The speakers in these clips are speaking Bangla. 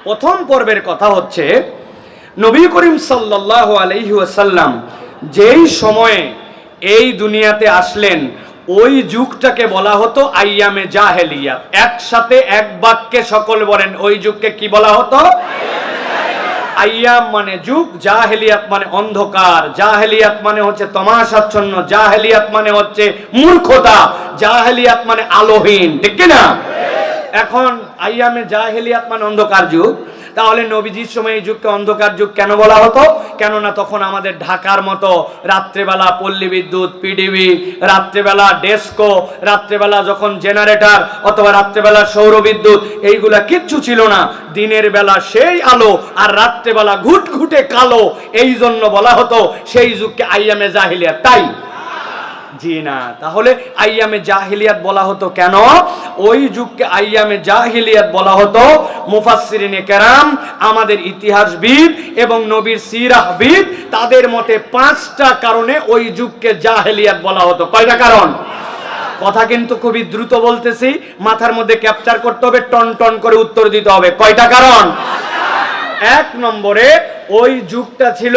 প্রথম পর্বের কথা হচ্ছে নবী করিম সাল্লাল্লাহু আলাইহি ওয়াসাল্লাম যেই সময়ে এই দুনিয়াতে আসলেন ওই যুগটাকে বলা হতো আইয়ামে জাহেলিয়া। একসাথে এক বাক্যে সকল বলেন, ওই যুগকে কি বলা হতো? আইয়াম মানে যুগ, জাহেলিয়াত মানে অন্ধকার, জাহেলিয়াত মানে হচ্ছে তমাশাচ্ছন্ন, জাহেলিয়াত মানে হচ্ছে মূর্খতা, জাহেলিয়াত মানে আলোহীন, ঠিক কি না? এখন আইয়ামে জাহেলিয়াত মানে অন্ধকার যুগ। তাহলে নবীজির সময় এই যুগকে অন্ধকার যুগ কেন বলা হতো? কেননা তখন আমাদের ঢাকার মতো রাত্রেবেলা পল্লী বিদ্যুৎ, পিডিবি, রাত্রেবেলা ডেস্কো, রাত্রেবেলা যখন জেনারেটর অথবা রাত্রেবেলা সৌর বিদ্যুৎ, এইগুলা কিচ্ছু ছিল না। দিনের বেলা সেই আলো আর রাত্রেবেলা ঘুটঘুটে কালো, এই জন্য বলা হতো সেই যুগকে আইয়ামে জাহিলিয়াত। তাই জি না। তাহলে আইয়ামে জাহিলিয়াত বলা হতো কেন? ওই যুগকে আইয়ামে জাহিলিয়াত বলা হতো মুফাসসিরিনে কেরাম, আমাদের ইতিহাসবিদ এবং নবীর সিরাহবিদ, তাদের মতে 5টা কারণে ওই যুগকে জাহিলিয়াত বলা হতো। কয়টা কারণ? কথা কিন্তু খুবই দ্রুত বলতেছি, মাথার মধ্যে ক্যাপচার করতে হবে, টন টন করে উত্তর দিতে হবে। কয়টা কারণ? 1 নম্বরে, ওই যুগটা ছিল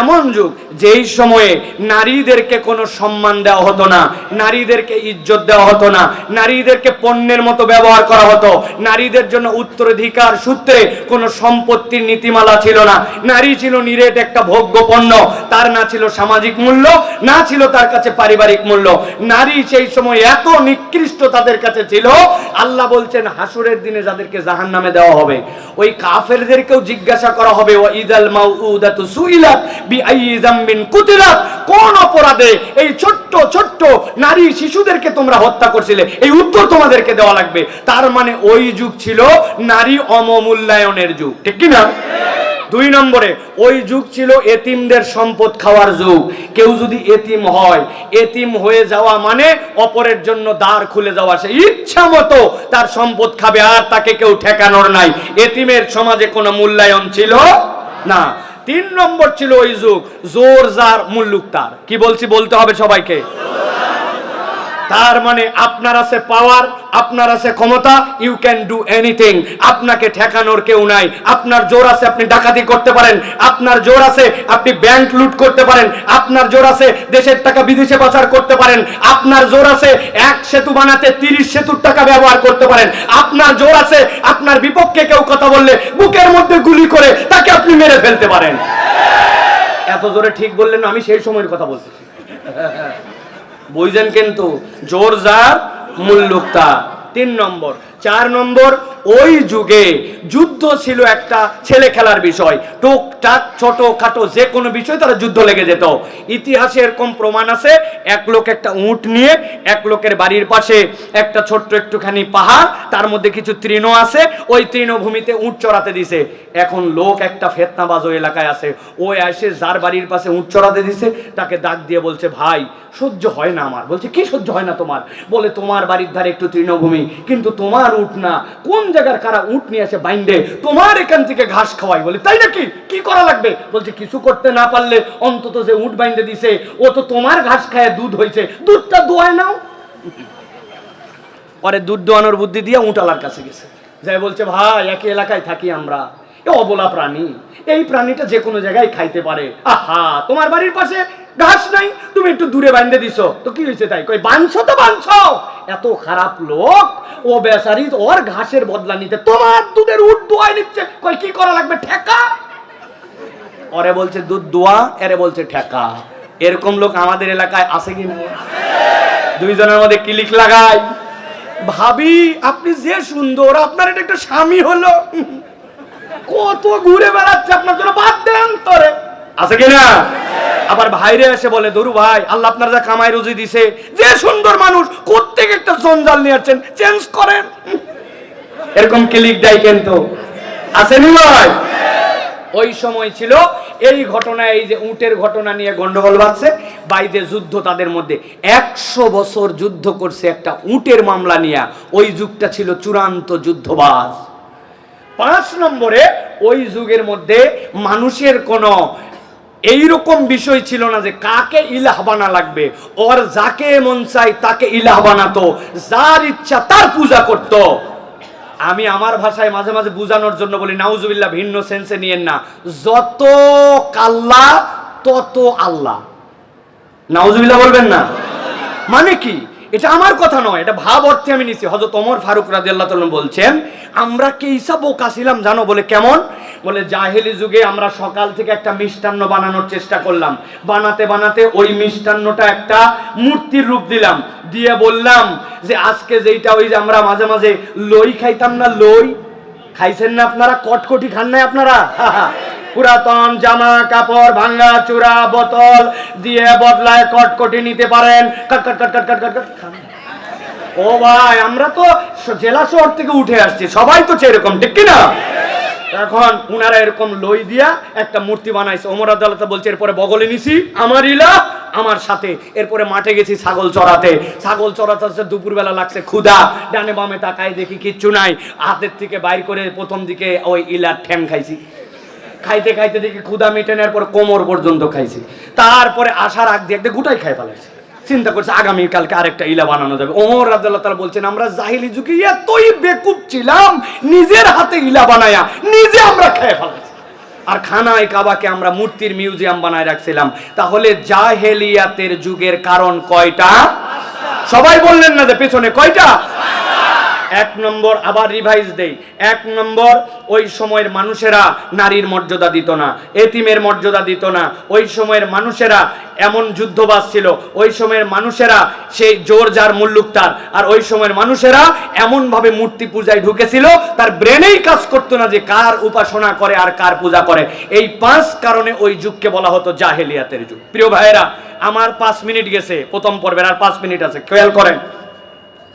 এমন যুগ যেই সময়ে নারীদেরকে কোনো সম্মান দেওয়া হতো না, নারীদেরকে ইজ্জত দেওয়া হতো না, নারীদেরকে পণ্যের মতো ব্যবহার করা হতো, নারীদের জন্য উত্তরাধিকার সূত্রে কোনো সম্পত্তির নীতিমালা ছিল না, নারী ছিল নিরেট একটা ভোগ্য পণ্য, তার না ছিল সামাজিক মূল্য, না ছিল তার কাছে পারিবারিক মূল্য। নারী সেই সময় এত নিকৃষ্ট তাদের কাছে ছিল, আল্লাহ বলছেন হাসুরের দিনে যাদেরকে জাহান্নামে দেওয়া হবে, ওই কাফেরদেরকেও জিজ্ঞাসা করা হবে, ওয়া ইদাল মাউউদাতু সুইলাত বিআইয়ি যামবিন কুতিলাত, কোন অপরাধে এই ছোট্ট ছোট্ট নারী শিশুদেরকে তোমরা হত্যা করছিলে, এই উত্তর তোমাদেরকে দেওয়া লাগবে। তার মানে ওই যুগ ছিল নারী অবমূল্যায়নের যুগ, ঠিক কি না? 2 নম্বরে, ওই যুগ ছিল এতিমদের সম্পদ খাওয়ার যুগ। কেউ যদি এতিম হয়, এতিম হয়ে যাওয়া মানে অপরের জন্য দ্বার খুলে যাওয়া, সে ইচ্ছা মতো তার সম্পদ খাবে, আর তাকে কেউ ঠেকানোর নাই। এতিমের সমাজে কোনো মূল্যায়ন ছিল না। 3 নম্বর ছিল ওই যুগ জোর যার মুল্লুক তার। কি বলছি বলতে হবে সবাইকে। তার মানে আপনার আছে পাওয়ার, আপনার আছে ক্ষমতা, ইউ ক্যান ডু এনিথিং, আপনাকে ঠেকানোর কেউ নাই। আপনার জোর আছে আপনি ডাকাতি করতে পারেন, আপনার জোর আছে আপনি ব্যাংক লুট করতে পারেন, আপনার জোর আছে দেশের টাকা বিদেশে পাচার করতে পারেন, আপনার জোর আছে 1 সেতু বানাতে 30 সেতুর টাকা ব্যবহার করতে পারেন, আপনার জোর আছে আপনার বিপক্ষে কেউ কথা বললে বুকের মধ্যে গুলি করে তাকে আপনি মেরে ফেলতে পারেন। এত জোরে ঠিক বললেন, আমি সেই সময়ের কথা বলতেছি, বুঝলেন? কিন্তু জোর যার মুল্লুক তার। 3 নম্বর। 4 নম্বর, ওই যুগে যুদ্ধ ছিল একটা ছেলে খেলার বিষয়। টুকটাক ছোট খাটো যে কোনো বিষয় তারা যুদ্ধ লেগে যেত। ইতিহাসে এরকম প্রমাণ আছে, এক লোক একটা উট নিয়ে এক লোকের বাড়ির পাশে একটা ছোট্ট একটুখানি পাহাড়, তার মধ্যে কিছু তৃণ আছে, ওই তৃণভূমিতে উট চড়াতে দিছে। এখন লোক একটা ফেতনাবাজ ওই এলাকায় আছে, ওই এসে যার বাড়ির পাশে উট চড়াতে দিছে তাকে ডাক দিয়ে বলছে, ভাই সহ্য হয় না আমার। বলছে, কি সহ্য হয় না তোমার? বলে, তোমার বাড়ির ধারে একটু তৃণভূমি, কিন্তু তোমার উট না, কোন জায়গার কারা উট নিয়ে আসে বাইন্দে তোমার এখান থেকে ঘাস খাওয়াই। বলে, তাই নাকি? কি করা লাগবে? বলছে, কিছু করতে না পারলে অন্তত যে উট বাইন্দে দিছে ও তো তোমার ঘাস খায় দুধ হয়েছে, দুধটা দোয়ায় নাও। পরে দুধ দোয়ানোর বুদ্ধি দিয়ে উটালার কাছে গেছে, যাই বলছে, ভাই একই এলাকায় থাকি আমরা, এ অবলা প্রাণী, এই প্রাণীটা যে কোনো জায়গায় খাইতে পারে। আহা, তোমার বাড়ির পাশে ঘাস নাই, তুমি একটু দূরে বাঁধে দিছো, তো কি হয়েছে? তাই কই, বাঁধছো তো বাঁধছো। এত খারাপ লোক, ও বেচারি ওর ঘাসের বদলা নিতে তোমার দুধের উট দোয়াই নিচ্ছে। কই, কি করা লাগবে? ঠেকা। ওরে বলছে দুধ দোয়া, এরে বলছে ঠেকা। এরকম লোক আমাদের এলাকায় আছে কি না? 2 জনের মধ্যে ক্লিক লাগাই, ভাবি আপনি যে সুন্দর, আপনার এটা একটা স্বামী হলো, কত ঘুরে বেড়াচ্ছে আপনার জন্য, বাদ দেন তোরে, আছে কিনা? আবার ভাইরে এসে বলে, দরু ভাই, আল্লাহ আপনার যা কামাই রুজি দিছে, যে সুন্দর মানুষ, কোত্থেকে একটা জঞ্জাল নিয়ে আসছেন, চেঞ্জ করেন। এরকম ক্লিক দেয় কিন্তু, আসেনি ভাই? ওই সময় ছিল এই ঘটনা, এই যে উটের ঘটনা নিয়ে গন্ডগোল বাঁধছে, বাইরে যুদ্ধ তাদের মধ্যে। 100 বছর যুদ্ধ করছে একটা উটের মামলা নিয়ে। ওই যুগটা ছিল চূড়ান্ত যুদ্ধবাজ। 5 নম্বরে, ওই যুগের মধ্যে মানুষের কোনো এইরকম বিষয় ছিল না যে কাকে ইলাহ বানা লাগবে, ওর যাকে মন চাই তাকে ইলাহ বানাতো, যার ইচ্ছা তার পূজা করত। আমি আমার ভাষায় মাঝে মাঝে বুঝানোর জন্য বলি, নাউজুবিল্লাহ, ভিন্ন সেন্সে নিয়েন না। যত কাল্লা তত আল্লাহ। নাউজুবিল্লাহ বলবেন না। মানে কি? এটা আমার কথা নয়, এটা ভাব অর্থে আমি নিছি। হযরত ওমর ফারুক রাদিয়াল্লাহু তাআলা বলছেন, আমরা কেইসা বোকা ছিলাম জানো? বলে কেমন? বলে জাহেলি যুগে আমরা সকাল থেকে একটা মিষ্টান্ন বানানোর চেষ্টা করলাম, বানাতে বানাতে ওই মিষ্টান্নটা একটা মূর্তির রূপ দিলাম, দিয়ে বললাম যে আজকে যেইটা ওই যে আমরা মাঝে মাঝে লই খাইতাম না, লই খাইছেন না আপনারা? কটকটি খান নাই আপনারা? পুরাতন জামা কাপড় ভাঙা চূড়া বোতল দিয়ে বদলায় কটকটি নিতে পারেন। কট কট কট কট কট কট কট খান। ও ভাই, আমরা তো জেলা শহর থেকে উঠে আসছি, সবাই তো এরকম, ঠিক কি না? এখন উনারা এরকম লই দিয়া একটা মূর্তি বানাইছে। ওমর রাদিয়াল্লাহু তাআলা বলছে, এরপরে বগলে নিছি আমার ইলা আমার সাথে, এরপরে মাঠে গেছি ছাগল চড়াতে। ছাগল চড়াতে হচ্ছে দুপুরবেলা, লাগছে ক্ষুধা, ডানে বামে তাকাই দেখি কিচ্ছু নাই, হাতের থেকে বাইর করে প্রথম দিকে ওই ইলার ঠ্যাং খাইছি। খাইতে খাইতে দেখি ক্ষুধা মিটেনের পর কোমর পর্যন্ত খাইছি। তারপরে আসার আগ দিয়ে একটা গুটাই খাই ফেলাইছি। চিন্তা করছে আগামীকালকে আরেকটা ইলা বানানো যাবে। ওমর রাদিয়াল্লাহু তাআলা বলছেন, আমরা জাহিলি যুগে এতই বেকুব ছিলাম, নিজের হাতে ইলা বানায়া নিজে আমরা খেয়ে ফেলাইছি। আর খানায় কাবাকে আমরা মূর্তির মিউজিয়াম বানায় রাখছিলাম। তাহলে জাহেলিয়াতের যুগের কারণ কয়টা? সবাই বললেন না যে পেছনে কয়টা? এক নম্বর, আবার রিভাইজ দেই। এক নম্বর, ওই সময়ের মানুষেরা নারীর মর্যাদা দিত না, এতিমের মর্যাদা দিত না। ওই সময়ের মানুষেরা এমন যুদ্ধবাজ ছিল, ওই সময়ের মানুষেরা সেই জোর যার মুল্লুক তার। আর ওই সময়ের মানুষেরা এমনভাবে মূর্তি পূজায় ঢুকেছিল, তার ব্রেনেই কাজ করতো না যে কার উপাসনা করে আর কার পূজা করে। এই 5 কারণে ওই যুগকে বলা হতো জাহেলিয়াতের যুগ। প্রিয় ভাইয়েরা, আমার 5 মিনিট গেছে প্রথম পর্বের, আর 5 মিনিট আছে, খেয়াল করেন।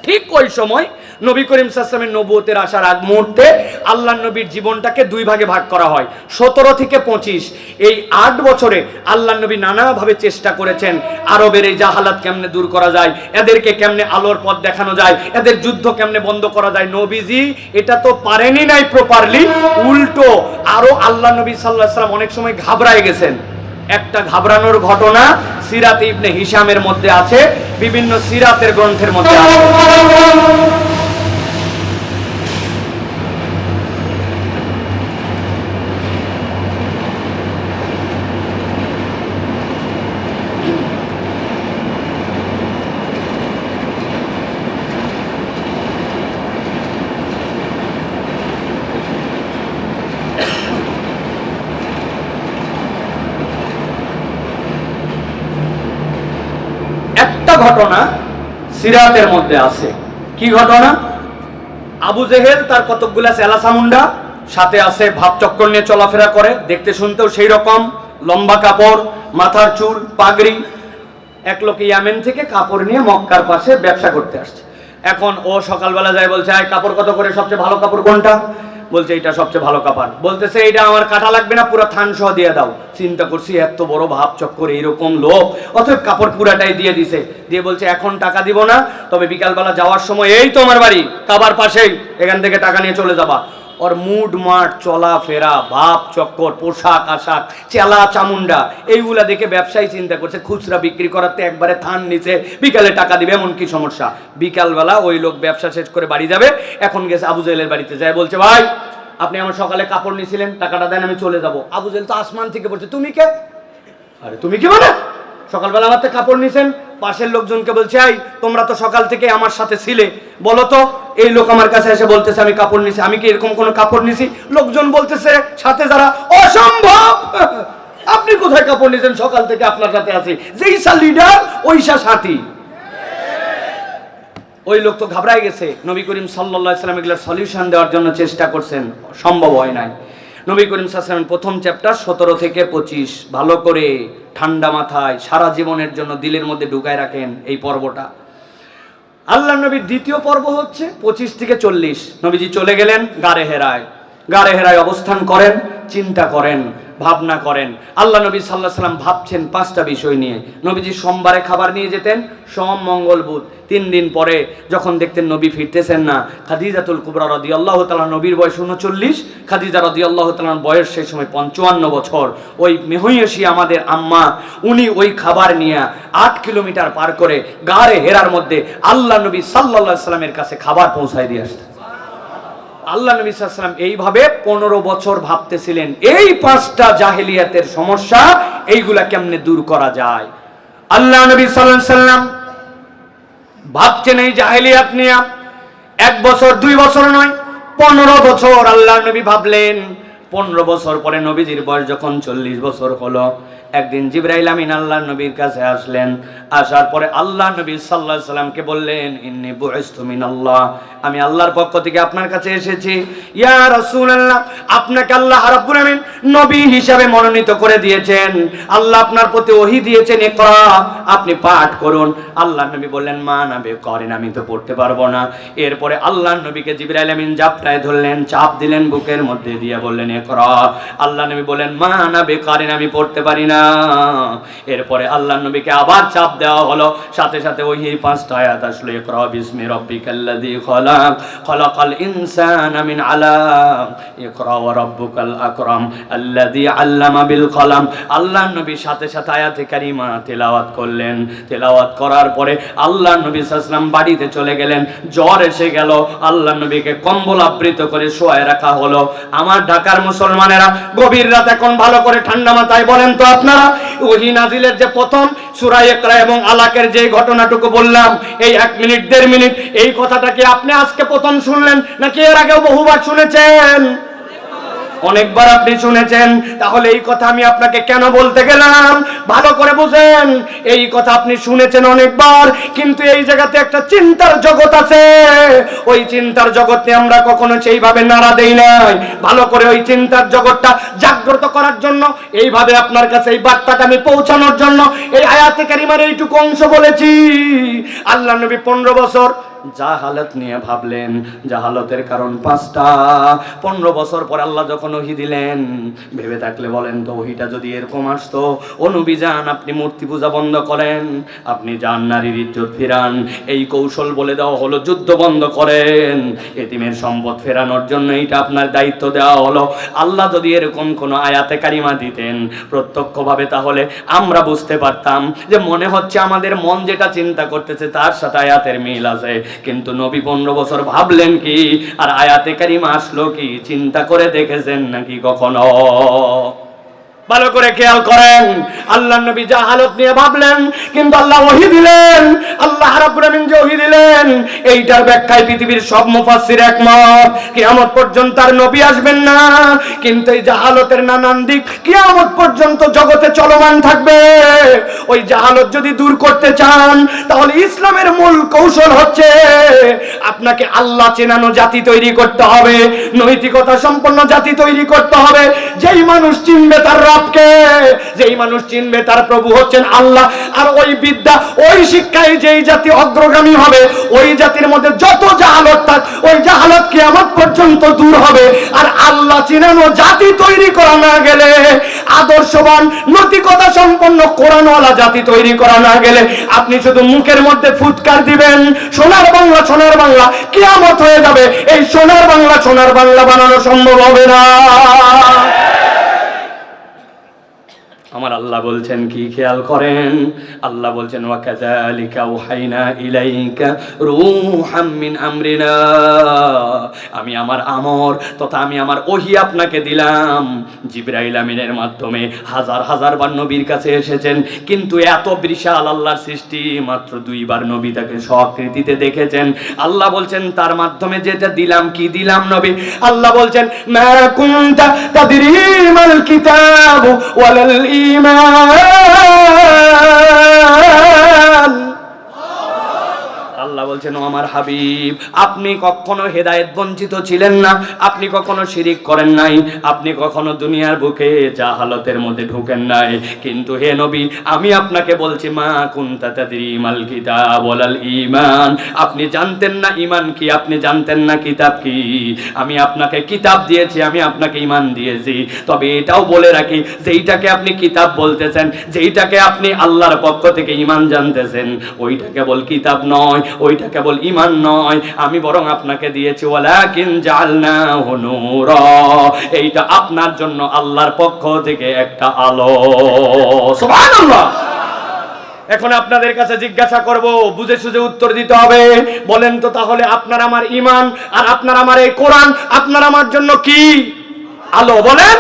ঠিক ওই সময় নবী করিম সাল্লাল্লাহু আলাইহি ওয়াসাল্লামের নবুয়তের আসার আগ মুহূর্তে আল্লাহর নবীর জীবনটাকে 2 ভাগে ভাগ করা হয়, 17 থেকে 25। এই 8 বছরে আল্লাহর নবী নানাভাবে চেষ্টা করেছেন আরবের এই জাহালাত কেমনে দূর করা যায়, এদেরকে কেমনে আলোর পথ দেখানো যায়, এদের যুদ্ধ কেমনে বন্ধ করা যায়। নবীজি এটা তো পারেনি নাই প্রপারলি, উল্টো আরো আল্লাহর নবী সাল্লাল্লাহু আলাইহি ওয়াসাল্লাম অনেক সময় ঘাবড়ায় গেছেন। একটা ঘাবড়ানোর ঘটনা সিরাত ইবনে হিশামের মধ্যে আছে, বিভিন্ন সিরাতের গ্রন্থের মধ্যে আছে। ঘটনা সিরাতের মধ্যে আছে। কি ঘটনা? আবু জেহেল তার কতকগুলা চেলা চামুন্ডা সাথে আছে, ভাবচক্কর নিয়ে চলাফেরা করে, দেখতে শুনতেও সেই রকম, লম্বা কাপড়, মাথার চুল, পাগড়ি। এক লোক ইয়ামেন থেকে কাপড় নিয়ে মক্কার পাশে ব্যবসা করতে আসছে। এখন ও সকালবেলা যায়, বলছে আয় কাপড় কত করে, সবচেয়ে ভালো কাপড় কোনটা? বলছে এটা সবচেয়ে ভালো কাপড়। বলতেছে এইটা আমার কাটা লাগবে না, পুরো থান সহ দিয়ে দাও। চিন্তা করছি এত বড় ভাব চক্কর, এইরকম লোক, অতএব কাপড় পুরাটাই দিয়ে দিছে। দিয়ে বলছে এখন টাকা দিব না, তবে বিকালবেলা যাওয়ার সময় এই তো আমার বাড়ি কাবার পাশেই, এখান থেকে টাকা নিয়ে চলে যাবা। ওর মুড মাঠ, চলাফেরা, ভাব চক্কর, পোশাক আশাক, চেলা চামুন্ডা, এইগুলা দেখে ব্যবসায়ী চিন্তা করছে খুচরা বিক্রি করাতে একবারে থান নিচে, বিকালে টাকা দিবে, এমন কি সমস্যা। বিকালবেলা ওই লোক ব্যবসা শেষ করে বাড়ি যাবে। এখন গেছে আবু জেহেলের বাড়িতে, যায় বলছে ভাই আপনি আমার সকালে কাপড় নিয়েছিলেন, টাকাটা দেন আমি চলে যাব। আবু জেহেল তো আসমান থেকে বলছে তুমি কে? আরে তুমি কি মানে? সকালবেলা আমার থেকে কাপড় নিছেন। পাশের লোকজনকে বলছে এই তোমরা তো সকাল থেকে আমার সাথে ছিলে, বলো তো। এই লোক আমার কাছে এসে বলতেছে আমি কাপড় নিছি। আমি কি এরকম কোনো কাপড় নিছি? লোকজন বলতেছে সাথে যারা, অসম্ভব, আপনি কোথায় কাপড় নিছেন? সকাল থেকে আপনার সাথে আছি, যেইসা লিডার ওইসা সাথী। ওই লোক তো ঘাবড়াই গেছে। নবী করিম সাল্লাল্লাহু আলাইহি ওয়াসাল্লাম এগুলোর সলিউশন দেওয়ার জন্য চেষ্টা করছেন, সম্ভব হয় নাই। নবী করিম সাল্লাল্লাহু আলাইহি ওয়াসাল্লাম প্রথম চ্যাপ্টার 17 থেকে 25 ভালো করে ঠান্ডা মাথায় সারা জীবনের জন্য দিলের মধ্যে ঢুকায় রাখেন এই পর্বটা। আল্লাহ নবীর দ্বিতীয় পর্ব হচ্ছে 25 থেকে 40। নবীজি চলে গেলেন গারে হেরায়। গারে হেরায় অবস্থান করেন, চিন্তা করেন, ভাবনা করেন। আল্লাহ নবী সাল্লাল্লাহু আলাইহি ওয়াসাল্লাম ভাবছেন 5টা বিষয় নিয়ে। নবীজি সোমবারে খাবার নিয়ে যেতেন, সোম মঙ্গল বুধ। 3 দিন পরে যখন দেখতেন নবী ফিরতেছেন না, খাদিজাতুল কুবরা রাদিয়াল্লাহু তাআলা, নবীর বয়স 39, খাদিজা রাদিয়াল্লাহু তাআলার বয়স সেই সময় 55 বছর। ওই মেহইয়সী আমাদের আম্মা, উনি ওই খাবার নিয়ে 8 কিলোমিটার পার করে গারে হেরার মধ্যে আল্লাহ নবী সাল্লাল্লাহু আলাইহি ওয়াসাল্লামের কাছে খাবার পৌঁছায় দিয়ে আসতেন। আল্লাহ নবী সাল্লাল্লাহু আলাইহি ওয়াসাল্লাম এইভাবে 15 বছর ভাবতেছিলেন এই 5টা জাহেলিয়াতের সমস্যা এইগুলা কেমনে দূর করা যায়। আল্লাহ নবী সাল্লাল্লাহু আলাইহি ওয়াসাল্লাম ভাবছেন এই জাহেলিয়াত নিয়ে 1 বছর 2 বছর নয়, 15 বছর আল্লাহ নবী ভাবলেন। 15 বছর পরে নবীজির বয়স যখন 40 বছর হলো, একদিন জিবরাইল আমিন আল্লাহর নবীর কাছে আসলেন। আসার পরে আল্লাহ নবী সাল্লাল্লাহু আলাইহি সাল্লামকে বললেন, ইন্নী বুইসতু মিনাল্লাহ, আমি আল্লাহর পক্ষ থেকে আপনার কাছে এসেছি। ইয়া রাসূলুল্লাহ, আপনাকে আল্লাহ রাব্বুল আমিন নবী হিসাবে মনোনীত করে দিয়েছেন। আল্লাহ আপনার প্রতি ওহী দিয়েছেন, ইকরা, আপনি পাঠ করুন। আল্লাহ নবী বললেন, মা নাবে করেন, আমি তো পড়তে পারবো না। এরপরে আল্লাহ নবীকে জিবরাইল আমিন জাপটায় ধরলেন, চাপ দিলেন বুকের মধ্যে দিয়ে, বললেন ইকরা। আল্লাহ নবী বললেন, মা নাবে করেন, আমি পড়তে পারি না। এরপরে আল্লাহ নবীকে আবার চাপ দেওয়া হলো, সাথে সাথে ওই 5টা আয়াত আসলো, ইকরা বিসমি রাব্বিকাল্লাযী খলাক, খলাকাল ইনসানা মিন আলাক, ইকরা ওয়া রাব্বুকাল আকরাম আল্লাযী আল্লামা বিল কলম। আল্লাহ নবী সাথে সাথে আয়াতে কারিমা তেলাওয়াত করলেন। তেলাওয়াত করার পরে আল্লাহ নবী সাল্লাল্লাহু আলাইহি ওয়াসাল্লাম বাড়িতে চলে গেলেন। জ্বর এসে গেল, আল্লাহ নবীকে কম্বল আবৃত করে শোয়ায় রাখা হলো। আমার ঢাকার মুসলমানেরা, গভীর রাত এখন ভালো করে ঠান্ডা মাথায় বলেন তো আপনারা, ওহী নাজিলের যে প্রথম সূরা ইকরা এবং আলাকের যে ঘটনাটুকু বললাম, এই 1 মিনিট 1.5 মিনিট, এই কথাটা কি আপনি আজকে প্রথম শুনলেন নাকি এর আগেও বহুবার শুনেছেন? অনেকবার আপনি শুনেছেন। তাহলে এই কথা আমি আপনাকে কেন বলতে গেলাম ভালো করে বুঝেন। এই কথা আপনি শুনেছেন অনেকবার, কিন্তু এই জায়গাতে একটা চিন্তার জগৎ আছে। ওই চিন্তার জগতে আমরা কখনো সেইভাবে নাড়া দেই নাই। ভালো করে ওই চিন্তার জগৎটা জাগ্রত করার জন্য, এইভাবে আপনার কাছে এই বার্তাটা আমি পৌঁছানোর জন্য এই আয়াতে কারিমার এইটুকু অংশ বলেছি। আল্লাহ নবী 15 বছর জাহালাত নিয়ে ভাবলেন। জাহালতের কারণ 5টা। 15 বছর পর আল্লাহ যখন ওহী দিলেন, ভেবে থাকলে বলেন তো, ওহীটা যদি এরকম আসতো, ও নবী যান, আপনি মূর্তি পূজা বন্ধ করেন, আপনি যান নারীর ইজ্জত ফেরান, এই কৌশল বলে দেওয়া হলো, যুদ্ধ বন্ধ করেন, এতিমের সম্পদ ফেরানোর জন্য এইটা আপনার দায়িত্ব দেওয়া হলো। আল্লাহ যদি এরকম কোনো আয়াতে কারিমা দিতেন প্রত্যক্ষভাবে, তাহলে আমরা বুঝতে পারতাম যে মনে হচ্ছে আমাদের মন যেটা চিন্তা করতেছে তার সাথে আয়াতের মিল আছে। কিন্তু নবী 15 বছর ভাবলেন কি, আর আয়াতে কারিমা আসলো কি, চিন্তা করে দেখেছেন নাকি কখনো? ভালো করে খেয়াল করেন। আল্লাহ নবী জাহালত নিয়ে ভাবলেন, কিন্তু আল্লাহ ওহী দিলেন। আল্লাহ রাব্বুল আমিন যে ওহী দিলেন, এইটার ব্যাখ্যায় পৃথিবীর সব মুফাসসির একমত, কিয়ামত পর্যন্ত আর নবী আসবেন না। কিন্তু এই জাহালতের নানান দিক কিয়ামত পর্যন্ত জগতে চলমান থাকবে। ওই জাহালত যদি দূর করতে চান, তাহলে ইসলামের মূল কৌশল হচ্ছে আপনাকে আল্লাহ চেনানো জাতি তৈরি করতে হবে, নৈতিকতা সম্পন্ন জাতি তৈরি করতে হবে। যেই মানুষ চিনবে তার রবকে, যেই মানুষ চিনবে তার প্রভু হচ্ছেন আল্লাহ, আর ওই বিদ্যা, ওই শিক্ষায় যেই জাতি অগ্রগামী হবে, ওই জাতির মধ্যে যত জাহালত থাক, ওই জাহালত কিয়ামত পর্যন্ত দূর হবে। আর আল্লাহ চিনানো জাতি তৈরি করা না গেলে, আদর্শবান নৈতিকতা সম্পন্ন কোরআনওয়ালা জাতি তৈরি করা না গেলে, আপনি শুধু মুখের মধ্যে ফুৎকার দিবেন সোনার বাংলা, সোনার বাংলা, কিয়ামত হয়ে যাবে। এই সোনার বাংলা বানানো সম্ভব হবে না। আমার আল্লাহ বলছেন কি, খেয়াল করেন। আল্লাহ বলছেন, ওয়া কাযালিকা আওহাইনা ইলাইকা রূহাম মিন আমরিনা, আমি আমার আমর তথা আমি আমার ওহী আপনাকে দিলাম। জিবরাইল আমিনের মাধ্যমে হাজার বার নবীর কাছে এসেছেন, কিন্তু এত বিশাল আল্লাহর সৃষ্টি মাত্র 2 বার নবী তাকে স্বকৃতিতে দেখেছেন। আল্লাহ বলছেন তার মাধ্যমে যেটা দিলাম, কি দিলাম নবী? আল্লাহ বলছেন, মা কুনতা তাদরি মাল কিতাব ওয়ালাল ঈমান। আল্লাহ বলছেন, ও আমার হাবিব, আপনি কখনো হেদায়েত বঞ্চিত ছিলেন না, আপনি কখনো শিরিক করেন নাই, আপনি কখনো দুনিয়ার বুকে জাহালতের মধ্যে ঢুকেন নাই। কিন্তু হে নবী, আমি আপনাকে বলছি, মা কুনতা তাদরি মাল কিতাব ওয়ালাল ঈমান, আপনি জানতেন না ঈমান কি, আপনি জানতেন না কিতাব কি। আমি আপনাকে কিতাব দিয়েছি, আমি আপনাকে ঈমান দিয়েছি। তবে এটাও বলে রাখি, যেইটাকে আপনি কিতাব বলতেছেন, যেইটাকে আপনি আল্লাহর পক্ষ থেকে ঈমান জানতেছেন, ওইটা কেবল কিতাব নয়, ওইটা কেবল ঈমান নয়, আমি বরং আপনাকে দিয়েছি ওয়ালাকিন জাআলনাহু নূরা, এইটা আপনার জন্য আল্লাহর পক্ষ থেকে একটা আলো। সুবহানাল্লাহ। এখন আপনাদের কাছে জিজ্ঞাসা করব, বুঝে সুঝে উত্তর দিতে হবে। বলেন তো তাহলে আপনার আমার ঈমান আর আপনার আমার এই কোরআন আপনার আমার জন্য কি আলো? বলেন।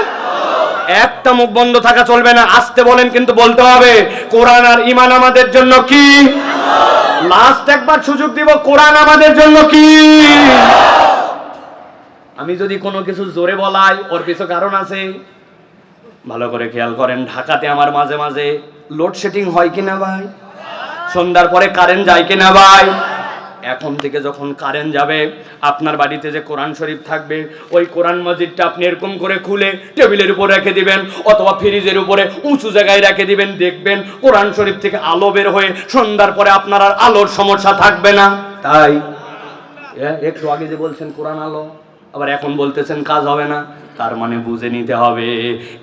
একটা মুখ বন্ধ থাকা চলবে না, আস্তে বলেন কিন্তু বলতে হবে। কোরআন আর ঈমান আমাদের জন্য কি? লাস্ট একবার সুযোগ দিব, কোরআন আমাদের জন্য কি? আমি যদি কোনো কিছু জোরে বলাই ওর পিছু কারণ আছে। ভালো করে খেয়াল করেন, ঢাকাতে আমার মাঝে মাঝে লোডশেডিং হয় কিনা ভাই? সন্ধ্যার পরে কারেন্ট যায় কিনা ভাই? এখন থেকে যখন কারেন্ট যাবে, আপনার বাড়িতে যে কোরআন শরীফ থাকবে, ওই কোরআন মাজিদটা আপনি এরকম করে খুলে টেবিলের উপর রেখে দিবেন অথবা ফ্রিজের উপরে উঁচু জায়গায় রেখে দিবেন। দেখবেন কোরআন শরীফ থেকে আলো বের হয়ে সন্ধ্যার পরে আপনার আর আলোর সমস্যা থাকবে না। তাই একটু আগে যে বলছেন কোরআন আলো, আবার এখন বলতেছেন কাজ হবে না, তার মানে বুঝে নিতে হবে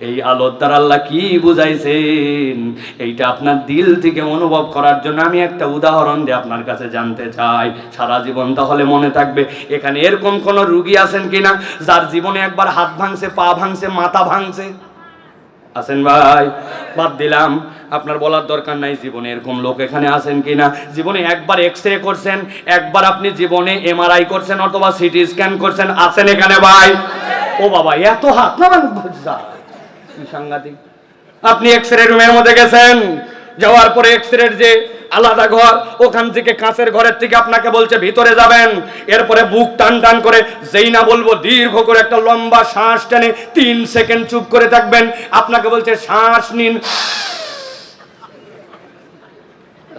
এই আলোর দ্বারা আল্লাহ কি বুঝাইছেন, এইটা আপনার দিল থেকে অনুভব করার জন্য আমি একটা উদাহরণ দিয়ে আপনার কাছে জানতে চাই। সারা জীবন তাহলে মনে থাকবে। এখানে এরকম কোন রুগী আছেন কিনা যার জীবনে একবার হাত ভাঙছে, পা ভাঙছে, মাথা ভাঙছে? আছেন ভাই? বাদ দিলাম, আপনার বলার দরকার নাই। জীবনে এরকম লোক এখানে আছেন কিনা জীবনে একবার এক্সরে করছেন, একবার আপনি জীবনে এমআরআই করছেন অথবা সিটি স্ক্যান করছেন? আছেন এখানে ভাই? ও বাবা, এত হাত না কি সাংঘাতিক। আপনি এক্সরে রুমের মধ্যে গেছেন, যাওয়ার পরে এক্সরের যে আলাদা ঘর, ওখান থেকে কাঁচের ঘরের থেকে আপনাকে বলছে ভিতরে যাবেন। এরপরে বুক টান টান করে, যেই না বলবো দীর্ঘ করে একটা লম্বা শ্বাস টেনে 3 সেকেন্ড চুপ করে থাকবেন। আপনাকে বলছে শ্বাস নিন,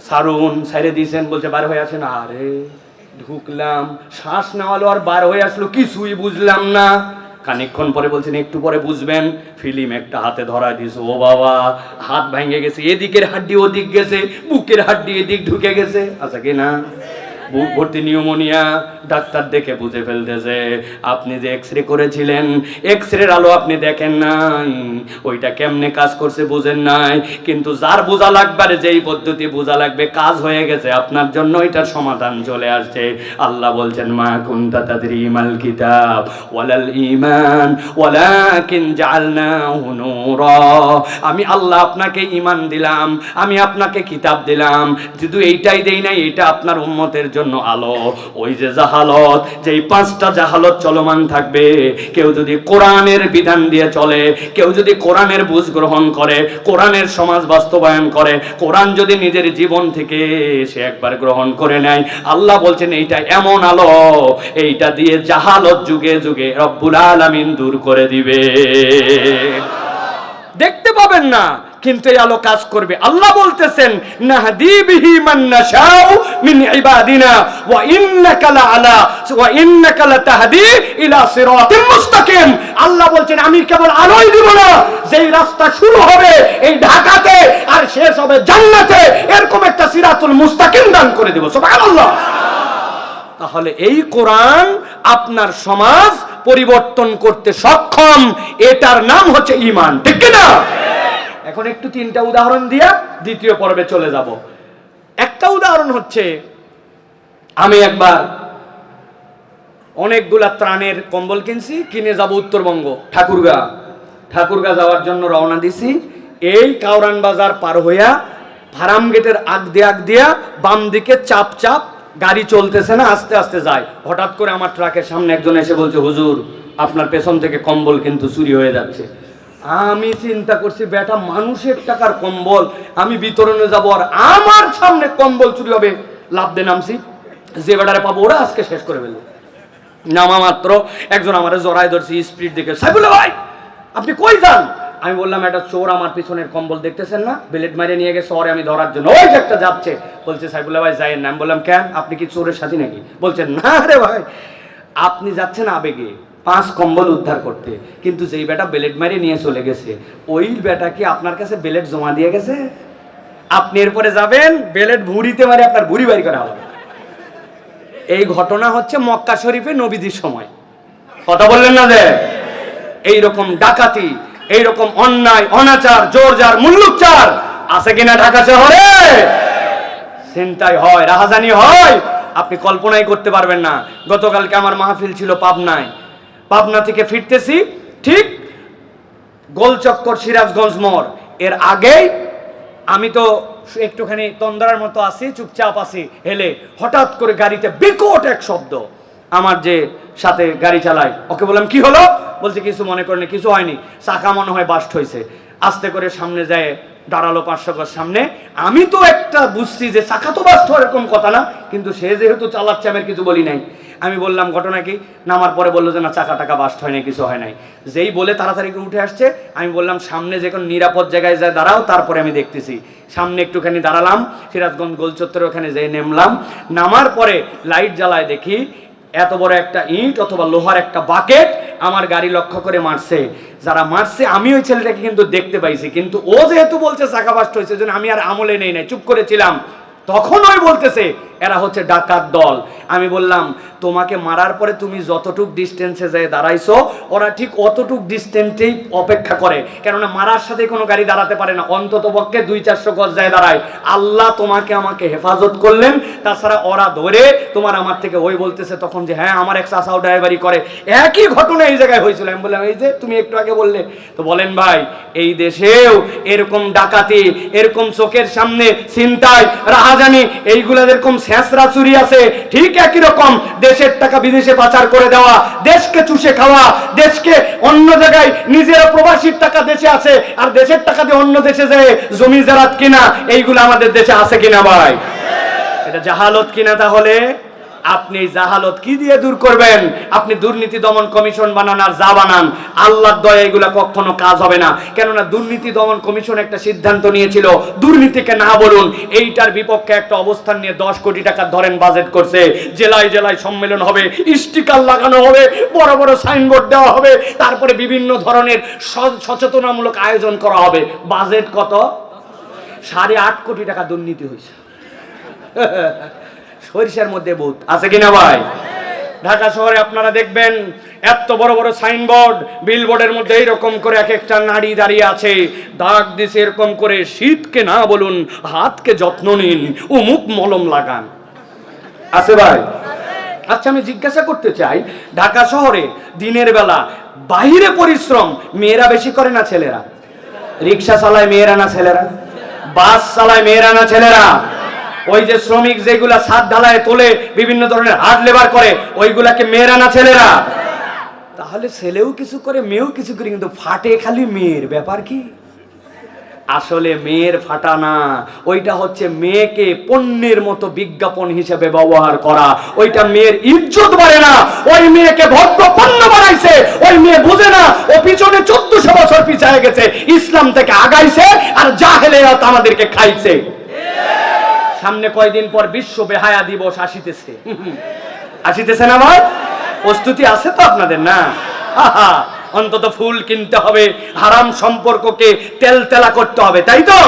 সারুন, সাইরে দিয়েছেন, বলছে বার হয়ে আসেন। আরে ঢুকলাম, শ্বাস নেওয়ালো আর বার হয়ে আসলো, কিছুই বুঝলাম না। খানিকক্ষণ পরে বলছেন একটু পরে বুঝবেন। ফিল্ম একটা হাতে ধরা দিয়েছে, ও বাবা হাত ভেঙে গেছে, এদিকের হাড্ডি ওদিক গেছে, বুকের হাড্ডি এদিক ঢুকে গেছে। আচ্ছা কি না? বুক ভর্তি নিউমোনিয়া। ডাক্তার দেখে বুঝে ফেলতেছে আপনি যে এক্সরে করেছিলেন, এক্সরের আলো আপনি দেখেন নাই, ওইটা কেমনে কাজ করছে বুঝেন নাই। কিন্তু যার বোঝা লাগবে আর যেই পদ্ধতি বোঝা লাগবে, কাজ হয়ে গেছে আপনার জন্য, এটার সমাধান চলে আসছে। আল্লাহ বলছেন মা কুনতা তাদরি মাল কিতাব ওয়ালাল ঈমান ওয়ালাকিন জাআলনাহু নূরা। আমি আল্লাহ আপনাকে ঈমান দিলাম, আমি আপনাকে কিতাব দিলাম, শুধু এইটাই দেই নাই, এটা আপনার উম্মতের জন্য আলো। ওই যে জাহালত, যেই 5টা জাহালত চলমান থাকবে, কেউ যদি কোরআনের বিধান দিয়ে চলে, কেউ যদি কোরআনের বুঝ গ্রহণ করে, কোরআনের সমাজ বাস্তবায়ন করে, কোরআন যদি নিজের জীবন থেকে সে একবার গ্রহণ করে নেয়, আল্লাহ বলছেন এইটা এমন আলো, এইটা দিয়ে জাহালত যুগে যুগে রব্বুল আলামিন দূর করে দিবে। দেখতে পাবেন না, কিন্তু এই আলো কাজ করবে। আল্লাহ বলতেছেন নাহদি বিহি মান নাশাউ মিন ইবাদিনা ওয়া ইন্নাকা লাতাহদি ইলা সিরাতিম মুস্তাকিম। আল্লাহ বলছেন আমি কেবল আলোই দিব না, যেই রাস্তা শুরু হবে এই ঢাকাতে আর শেষ হবে জান্নাতে, এরকম একটা সিরাতুল মুস্তাকিম দান করে দেব। সুবহানাল্লাহ। তাহলে এই কোরআন আপনার সমাজ পরিবর্তন করতে সক্ষম, এটার নাম হচ্ছে ঈমান, ঠিক কি না? এখন একটু 3টা উদাহরণ দিয়ে দ্বিতীয় পর্বে চলে যাব। একটা উদাহরণ হচ্ছে, আমি একবার অনেকগুলা ত্রাণের কম্বল কিনছি, কিনে যাব উত্তরবঙ্গ, ঠাকুরগা যাওয়ার জন্য রওনা দিছি। এই কাউরান বাজার পার হইয়া ফার্ম গেটের আগ দিয়া বাম দিকে চাপ গাড়ি চলতেছে না, আস্তে আস্তে যায়। হঠাৎ করে আমার ট্রাকের সামনে একজন এসে বলছে হুজুর আপনার পেছন থেকে কম্বল কিন্তু চুরি হয়ে যাচ্ছে। আমি চিন্তা করছি বেটা মানুষের টাকার কম্বল, আমি বিতরণে যাব আর আমার সামনে কম্বল চুরি হবে। লাভ দিয়ে নামছি, যে বেটারে পাবো ওরা আজকে শেষ করে ফেলবে। নামা মাত্র একজন আমারে জড়ায় ধরছি, স্পিড দেখে সাইফুল্লাহ ভাই আপনি কই যান? আমি বললাম একটা চোর আমার পিছনের কম্বল দেখতেছেন না, বেলেট মারে নিয়ে গেছে, ওরে আমি ধরার জন্য। ওই যে একটা যাচ্ছে, বলছে সাইফুল্লাহ ভাই যাইয়েন না। আমি বললাম কেন, আপনি কি চোরের সাথী নাকি? বলছেন না রে ভাই, আপনি যাচ্ছেন আবেগে 5 কম্বল উদ্ধার করতে, কিন্তু যেই বেটা বেলেট মারে নিয়ে চলে গেছে, ওই বেটা কি আপনার কাছে বেলেট জমা দিয়ে গেছে? আপনি এরপরে যাবেন বেলেট ভুঁড়িতে মারে আপনার ভুঁড়ি বাড়ি করা হবে। এই ঘটনা হচ্ছে মক্কা শরীফে নবীজির সময়। কথা বললেন না যে এইরকম ডাকাতি, এইরকম অন্যায় অনাচার জোরজার মুল্লুকচার আছে কিনা ঢাকা শহরে? চিন্তাই হয়, রাহাজানি হয়, আপনি কল্পনাই করতে পারবেন না। গতকালকে আমার মাহফিল ছিল পাবনায়, পাবনা থেকে ফিরতেছি, ঠিক গোলচক্কর সিরাজগঞ্জ মোড়, এর আগেই আমি তো একটুখানি তন্দ্রার মতো আছি, চুপচাপ আছি, হেলে হঠাৎ করে গাড়িতে বিকট এক শব্দ। আমার যে সাথে গাড়ি চালায় ওকে বললাম কি হলো? বলছে কিছু মনে করেনি, কিছু হয়নি, চাকা মনে হয় বাস্ট হয়েছে। আস্তে করে সামনে যায় দাঁড়ালো 500 গজ সামনে। আমি তো একটা বুঝছি যে চাকা তো বাস্ট হওয়ার এরকম কথা না, কিন্তু সে যেহেতু চালাচ্ছে আমি কিছু বলি নাই। আমি বললাম ঘটনা কি? নামার পরে বললো যে না চাকা টাকা বাস্ট হয় নাই, কিছু হয় নাই। যেই বলে তাড়াতাড়ি করে উঠে আসছে, আমি বললাম সামনে যে কোনো নিরাপদ জায়গায় যায় দাঁড়াও, তারপরে আমি দেখতেছি। সামনে একটুখানি দাঁড়ালাম, সিরাজগঞ্জ গোল চত্বরে ওখানে যেয়ে নেমলাম। নামার পরে লাইট জ্বালায় দেখি এত বড় একটা ইট অথবা লোহার একটা বাকেট আমার গাড়ি লক্ষ্য করে মারছে। যারা মারছে আমি ওই ছেলেটাকে কিন্তু দেখতে পাইছি, কিন্তু ও যেহেতু বলছে চাকা বাস্ট হয়েছে, জন্য আমি আর আমলে নেই নাই, চুপ করেছিলাম। তখন ওই বলতেছে এরা হচ্ছে ডাকাত দল। আমি বললাম তোমাকে মারার পরে তুমি যতটুক ডিস্টেন্সে যায় দাঁড়াইছো, ওরা ঠিক অতটুক ডিস্টেন্সেই অপেক্ষা করে, কেননা মারার সাথে কোনো গাড়ি দাঁড়াতে পারে না, অন্তত পক্ষে 200-400 গজ যায় দাঁড়ায়। আল্লাহ তোমাকে আমাকে হেফাজত করলেন, তাছাড়া ওরা ধরে তোমার আমার থেকে ওই বলতেছে তখন যে হ্যাঁ আমার এক চাচাও ড্রাইভারি করে। একই ঘটনা এই জায়গায় হয়েছিল। আমি বললাম এই যে তুমি একটু আগে বললে। তো বলেন ভাই এই দেশেও এরকম ডাকাতি, এরকম চোখের সামনে ছিনতাই, রাহাজানি, এইগুলা এরকম শেষরা চুরি আছে, ঠিক একই রকম দেশের টাকা বিদেশে পাচার করে দেওয়া, দেশকে চুষে খাওয়া, দেশকে অন্য জায়গায়, নিজেরা প্রবাসীর টাকা দেশে আছে আর দেশের টাকা দিয়ে অন্য দেশে যায় জমি জারাত কিনা, এইগুলো আমাদের দেশে আছে কিনা ভাই? এটা জাহালত কিনা? তাহলে আপনি জাহালত কি দিয়ে দূর করবেন? আপনি দুর্নীতি দমন কমিশন বানান আর যা বানান, আল্লাহর দয়া এগুলা কখনো কাজ হবে না। কেননা দুর্নীতি দমন কমিশন একটা সিদ্ধান্ত নিয়েছিল দুর্নীতিকে না বলুন, এইটার বিপক্ষে একটা অবস্থান নিয়ে 10 কোটি টাকা ধরেন বাজেট করছে। জেলায় জেলায় সম্মেলন হবে, স্টিকার লাগানো হবে, বড় বড় সাইনবোর্ড দেওয়া হবে, তারপরে বিভিন্ন ধরনের সচেতনামূলক আয়োজন করা হবে। বাজেট কত? 8.5 কোটি টাকা দুর্নীতি হয়েছে। সরিষার মধ্যে ভূত আছে কিনা ভাই? ঢাকা শহরে আপনারা দেখবেন এত বড় বড় সাইনবোর্ড, বিলবোর্ডের মধ্যে এইরকম করে এক একটা নারী দাঁড়িয়ে আছে, দাগ দিছে এরকম করে শীতকে না বলুন, হাতকে যত্ন নিন, উমুক মলম লাগান। আছে ভাই? আচ্ছা আমি জিজ্ঞাসা করতে চাই, ঢাকা শহরে দিনের বেলা বাইরে পরিশ্রম মেয়েরা বেশি করে না ছেলেরা? রিক্সা চালায় মেয়েরা না ছেলেরা? বাস চালায় মেয়েরা না ছেলেরা? ওই যে শ্রমিক যেগুলা ছাদ ঢালায় তোলে, বিভিন্ন ধরনের হার্ড লেবার করে, ওইগুলাকে মেয়েরা না ছেলেরা? তাহলে ছেলেও কিছু করে মেয়েও কিছু করে, কিন্তু ফাটে খালি মেয়ের। ব্যাপার কি? আসলে মেয়ের ফাটা না, ওইটা হচ্ছে মেয়েকে পণ্যের মতো বিজ্ঞাপন হিসেবে ব্যবহার করা। ওইটা মেয়ের ইজ্জত বাড়ে না, ওই মেয়েকে ভদ্র পণ্য বানাইছে। ওই মেয়ে বুঝে না ও পিছনে 1400 বছর পিছায় গেছে, ইসলাম থেকে আগাইছে আর জাহেলিয়াত আমাদেরকে খাইছে। সামনে কয়দিন পর বিশ্ব বেহায়া দিবস আসিতেছে, আসিতেছে না ভাই? প্রস্তুতি আছে তো আপনাদের? না অন্তত ফুল কিনতে হবে, হারাম সম্পর্ককে তেলতেলা করতে হবে, তাই তো?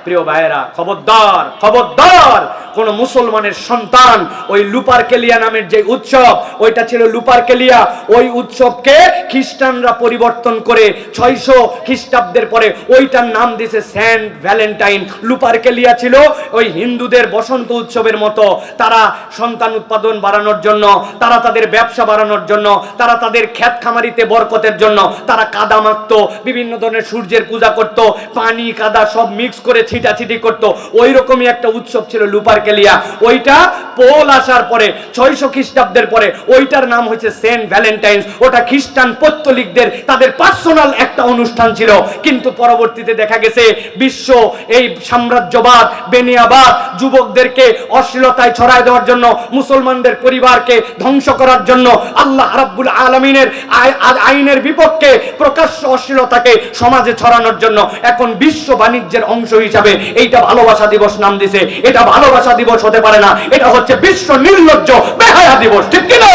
প্রিয় ভাইয়েরা খবরদার, খবরদার, কোন মুসলমানের সন্তান ওই লুপারকেলিয়া নামের যে উৎসব, ওইটা ছিল লুপারকেলিয়া, ওই উৎসবকে খ্রিস্টানরা পরিবর্তন করে 600 খ্রিস্টাব্দের পরে ওইটার নাম দিয়েছে সেন্ট ভ্যালেন্টাইন। লুপারকেলিয়া ছিল ওই হিন্দুদের বসন্ত উৎসবের মতো। তারা সন্তান উৎপাদন বাড়ানোর জন্য, তারা তাদের ব্যবসা বাড়ানোর জন্য, তারা তাদের ক্ষেত খামারিতে বরকতের জন্য তারা কাদা মাখতো, বিভিন্ন ধরনের সূর্যের পূজা করত, পানি কাদা সব মিক্স করে ছিটাছিটি করতো। ওই রকমই একটা উৎসব ছিল লুপারকেলিয়া। ওইটা পোল আসার পরে 600 খ্রিস্টাব্দের পরে ওইটার নাম হয়েছে সেন্ট ভ্যালেন্টাইন্স। ওটা খ্রিস্টান পৌত্তলিকদের তাদের পার্সোনাল একটা অনুষ্ঠান ছিল, কিন্তু পরবর্তীতে দেখা গেছে বিশ্ব এই সাম্রাজ্যবাদ, বেনিয়াবাদ যুবকদেরকে অশ্লীলতায় ছড়ায় দেওয়ার জন্য, মুসলমানদের পরিবারকে ধ্বংস করার জন্য, আল্লাহ রাব্বুল আলামিনের আইনের বিপক্ষে প্রকাশ্য অশ্লীলতাকে সমাজে ছড়ানোর জন্য এখন বিশ্ব বাণিজ্যের অংশ হিসাবে এইটা ভালোবাসা দিবস নাম দিছে। এটা ভালোবাসা দিবস হতে পারে না, এটা হচ্ছে বিশ্ব নির্লজ্জ বেহায়া দিবস, ঠিক কিনা?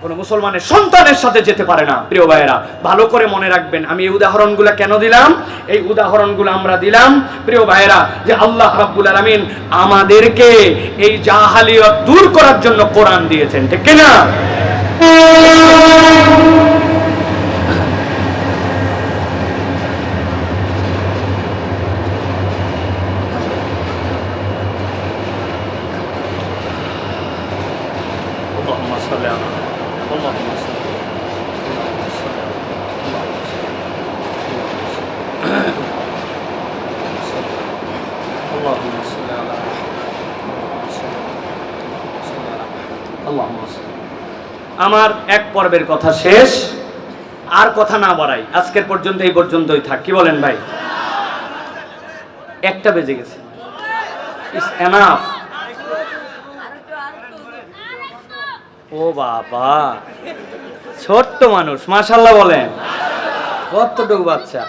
কোন মুসলমানের সন্তানের সাথে যেতে পারে না। প্রিয় ভাইয়েরা ভালো করে মনে রাখবেন, আমি এই উদাহরণগুলো কেন দিলাম? এই উদাহরণগুলো আমরা দিলাম প্রিয় ভাইয়েরা যে আল্লাহ রাব্বুল আলামিন আমাদেরকে এই জাহালিয়ত দূর করার জন্য কোরআন দিয়েছেন, ঠিক কিনা? আমার এক পর্বের কথা শেষ, আর কথা না বাড়াই, আজকের পর্যন্ত এই পর্যন্তই থাক। কি বলেন ভাই? একটা বেজে গেছে, ইটস এনাফ। ও বাবা, ছোট্ট মানুষ, মাশাআল্লাহ বলেন, কতটুকু বাচ্চা,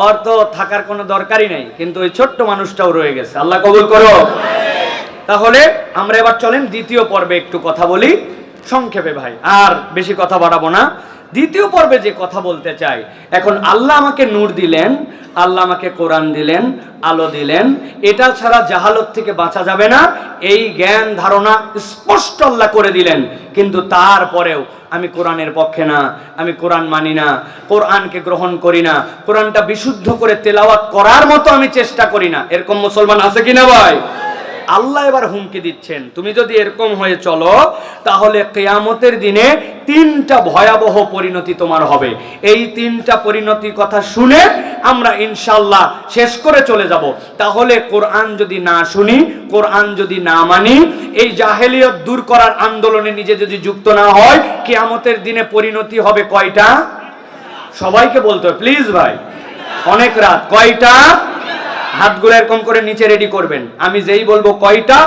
ওর তো থাকার কোনো দরকারই নেই, কিন্তু ওই ছোট্ট মানুষটাও রয়ে গেছে। আল্লাহ কবুল করো। তাহলে আমরা এবার চলেন দ্বিতীয় পর্বে একটু কথা বলি সংক্ষেপে ভাই, আর বেশি কথা বাড়াবো না। দ্বিতীয় পর্বে যে কথা বলতে চাই, এখন আল্লাহ আমাকে নূর দিলেন, আল্লাহ আমাকে কোরআন দিলেন, আলো দিলেন, এটা ছাড়া জাহালত থেকে বাঁচা যাবে না, এই জ্ঞান ধারণা স্পষ্ট আল্লাহ করে দিলেন। কিন্তু তারপরেও আমি কোরআনের পক্ষে না, আমি কোরআন মানি না, কোরআনকে গ্রহণ করি না, কোরআনটা বিশুদ্ধ করে তেলাওয়াত করার মতো আমি চেষ্টা করি না, এরকম মুসলমান আছে কিনা ভাই? আল্লাহ এবার হুমকি দিচ্ছেন, তুমি যদি এরকম হয়ে চলো তাহলে কিয়ামতের দিনে তিনটা ভয়াবহ পরিণতি তোমার হবে। এই তিনটা পরিণতির কথা শুনে আমরা ইনশাআল্লাহ শেষ করে চলে যাব। তাহলে কোরআন যদি না শুনি, কোরআন যদি না মানি, এই জাহেলিয়ত দূর করার আন্দোলনে নিজে যদি যুক্ত না হয়, কিয়ামতের দিনে পরিণতি হবে কয়টা? সবাইকে বলতে হবে প্লিজ ভাই, অনেক রাত। কয়টা? হাতগুলো এরকম করে নিচে রেডি করবেন, আমি যেই বলবো কয়টা,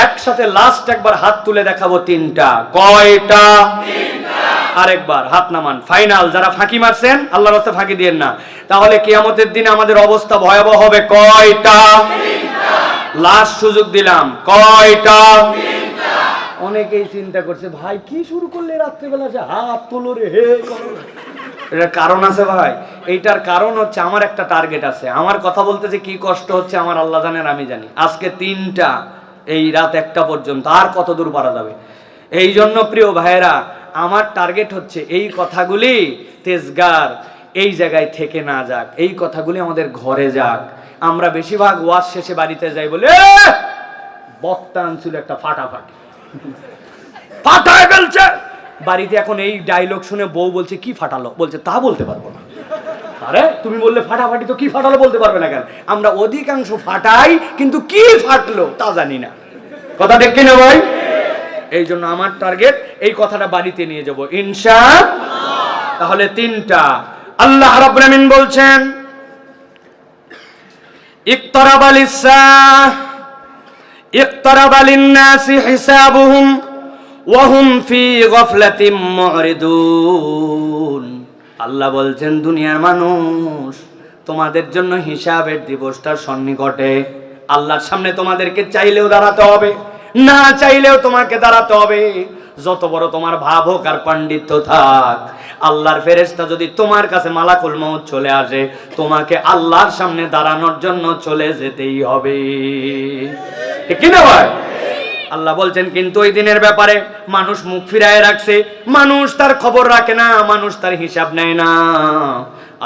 একসাথে লাস্ট একবার হাত তুলে দেখাবো তিনটা। কয়টা? আরেকবার হাত নামান। ফাইনাল, যারা ফাঁকি মারছেন আল্লাহর রাস্তায় ফাঁকি দিয়েন না, তাহলে কিয়ামতের দিনে আমাদের অবস্থা ভয়াবহ হবে। কয়টা? লাস্ট সুযোগ দিলাম। কয়টা? অনেকেই চিন্তা করছে, ভাই কি শুরু করলে রাত্রিবেলা, যে হাত তোলো রে, হে করো। এটার কারণ আছে ভাই, এইটার কারণ হচ্ছে আমার একটা টার্গেট আছে। আমার কথা বলতে যে কি কষ্ট হচ্ছে আমার আল্লাহ জানেন, আমি জানি। আজকে 3টা, এই রাত 1টা পর্যন্ত, আর কত দূর পারা যাবে? এই জন্য প্রিয় ভাইয়েরা, আমার টার্গেট হচ্ছে এই কথাগুলি তেজগার এই জায়গায় থেকে না যাক, এই কথাগুলি আমাদের ঘরে যাক। আমরা বেশিরভাগ ওয়াজ শেষে বাড়িতে যাই বলে বক্তা আনছিল একটা ফাটাফাটি, ফাটায় ফেলছে বাড়িতে। এখন এই ডায়লগ শুনে বউ বলছে কি ফাটালো, বলছে তা বলতে পারবো না। আরে তুমি বললে ফাটাফাটি, তো কি ফাটালো বলতে পারবে না কেন? আমরা অধিকাংশ ফাটাই, কিন্তু কি ফাটলো তা জানি না। কথা ঠিক কিনা ভাই? এই জন্য আমার টার্গেট এই কথাটা বাড়িতে নিয়ে যাব ইনশাআল্লাহ। তাহলে 3টা, আল্লাহ রাব্বুল আমিন বলছেন ইকতারাবালিস সাআহ ইকতারাবালিন নাসি হিসাবুহুম ওয়াহুম ফি গাফলাতিম মুরিদুন। আল্লাহ বলছেন দুনিয়ার মানুষ, তোমাদের জন্য হিসাবের দিবসটা সন্নিকটে। আল্লাহর সামনে তোমাদেরকে চাইলেও দাঁড়াতে হবে, না চাইলেও তোমাকে দাঁড়াতে হবে। যত বড় তোমার ভাব হোক আর পাণ্ডিত্য থাক, আল্লাহর ফেরেশতা যদি তোমার কাছে মালাকুল মউত চলে আসে, তোমাকে আল্লাহর সামনে দাঁড়ানোর জন্য চলে যেতেই হবে। ঠিক কি না ভাই? আল্লাহ বলছেন কিন্তু ওই দিনের ব্যাপারে মানুষ মুখ ফিরায় রাখছে, মানুষ তার খবর রাখে না, মানুষ তার হিসাব নেয় না।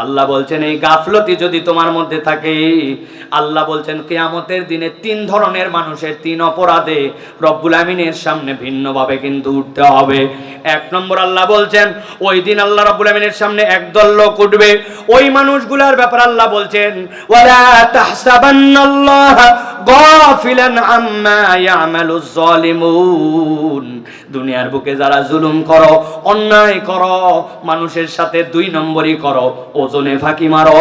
আল্লাহ বলছেন এই গাফলতি যদি তোমার মধ্যে থাকে, আল্লাহ বলছেন কিয়ামতের দিনে 3 ধরনের মানুষের 3 অপরাধে রব্বুল আমিনের সামনে ভিন্নভাবে কিন্তু উঠতে হবে। 1 নম্বর আল্লাহ বলছেন ওই দিন আল্লাহ রব্বুল আমিনের সামনে একদল লোক উঠবে, ওই মানুষগুলোর ব্যাপারে আল্লাহ বলছেন ওয়ালা তাহসাবান্নাল্লাহা গাফিলান আম্মা ইয়ামালুজ জালিমুন। দুনিয়ার বুকে যারা জুলুম করো, অন্যায় করো, মানুষের সাথে 2 নম্বরই করো, ওজনে ফাঁকি মারো,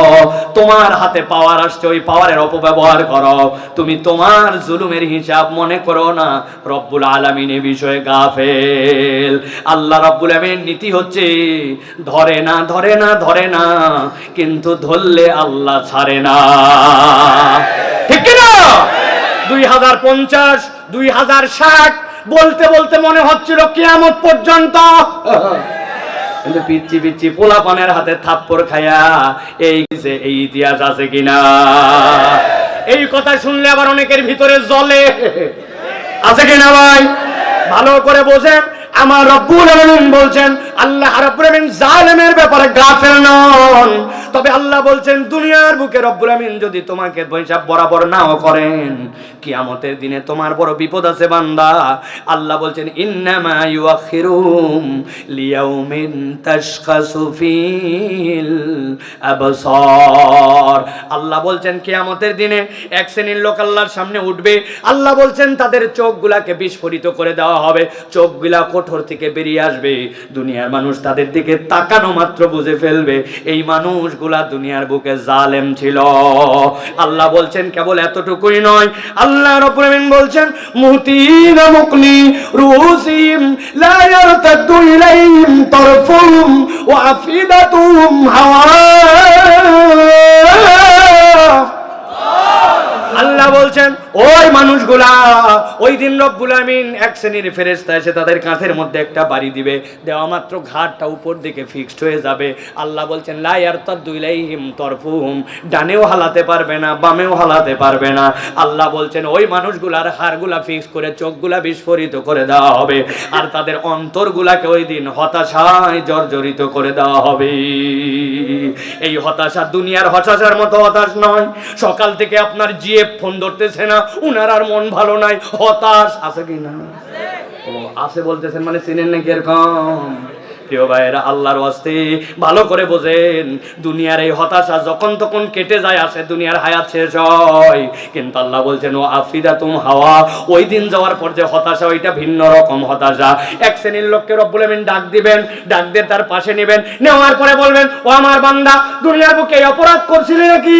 তোমার হাতে পাওয়ার আসছে ওই পাওয়ারের অপব্যবহার করো, তুমি তোমার জুলুমের হিসাব মনে করো না, রব্বুল আলামিন এই বিষয়ে গাফেল। আল্লাহ রব্বুল আমিনের নীতি হচ্ছে ধরে না ধরে না ধরে না, কিন্তু ধরলে আল্লাহ ছাড়ে না। ঠিক কি না? 2050 2060 বলতে বলতে মনে হচ্ছিল কিয়ামত পর্যন্ত, কিন্তু পিচ্ছি পিচ্ছি পোলাপানের হাতে থাপ্পড় খায়া এই ইতিহাস আছে কিনা? এই কথা শুনলে আবার অনেকের ভিতরে জ্বলে, আছে কিনা ভাই? ভালো করে বোঝেন, আমার রব্বুল আলামিন বলছেন, আল্লাহ রাব্বুল আলামিন জালেমের ব্যাপারে গাফেল নন। তবে আল্লাহ বলছেন দুনিয়ার বুকে রব্বুল আমিন যদি তোমাকে হিসাব বরাবর নাও করেন, কিয়ামতের দিনে তোমার বড় বিপদ আছে বান্দা। আল্লাহ বলছেন ইন্নামা ইউআখিরুম লিয়াউমিন তাশখাসু ফিল আবসার। আল্লাহ বলছেন কিয়ামতের দিনে এক শ্রেণীর লোক আল্লাহর সামনে উঠবে। আল্লাহ বলছেন তাদের চোখগুলাকে বিস্ফোরিত করে দেওয়া হবে, চোখগুলা কোঠর থেকে বেরিয়ে আসবে। দুনিয়ার মানুষ তাদের দিকে তাকানো মাত্র বুঝে ফেলবে এই মানুষগুলা দুনিয়ার বুকে জালেম ছিল। আল্লাহ বলছেন কেবল এতটুকুই নয়, আল্লাহ রাব্বুল আমিন বলছেন মুহতিনা মুকনি রুসিম লা ইয়ারতাদু ইলাইহিম তারফুহুম ওয়া আফিদাতুহুম হাওয়া। আল্লাহ বলছেন ওই মানুষগুলা ওই দিন রব্বুল আমিন এক শ্রেণীর ফেরেশতা এসে তাদের কাঁধের মধ্যে একটা বাড়ি দিবে, দেওয়া মাত্র ঘাটটা উপর দিকে ফিক্সড হয়ে যাবে। আল্লাহ বলছেন লা ইয়ারতাদু ইলাইহিম তারফুহুম, ডানেও হালাতে পারবে না বামেও হালাতে পারবে না। আল্লাহ বলছেন ওই মানুষগুলার হাড়গুলা ফিক্স করে চোখগুলা বিস্ফোরিত করে দেওয়া হবে, আর তাদের অন্তরগুলাকে ওই দিন হতাশায় জর্জরিত করে দেওয়া হবে। এই হতাশা দুনিয়ার হতাশার মতো হতাশ নয়। সকাল থেকে আপনার জিএফ ফোন ধরতেছে না, উনার আর মন ভালো নাই, হতাশ আছে কি না? ও আছে বলতেছেন মানে চিনেন নাকি এরকম? প্রিয় ভাইয়েরা, আল্লাহর ওয়াস্তে ভালো করে বোঝেন, দুনিয়ার এই হতাশা যখন তখন কেটে যায়, আসে দুনিয়ার হায়াত শেষ হয়। কিন্তু আল্লাহ বলছেন ও আফিদাতুম হাওয়া, ওই দিন যাওয়ার পর যে হতাশা ওইটা ভিন্ন রকম হতাশা। এক শ্রেণীর লোককে রব্বুল আমিন ডাক দিবেন, ডাক দিয়ে তার পাশে নেবেন, নেওয়ার পরে বলবেন ও আমার বান্দা দুনিয়ার বুকে অপরাধ করছিলি নাকি?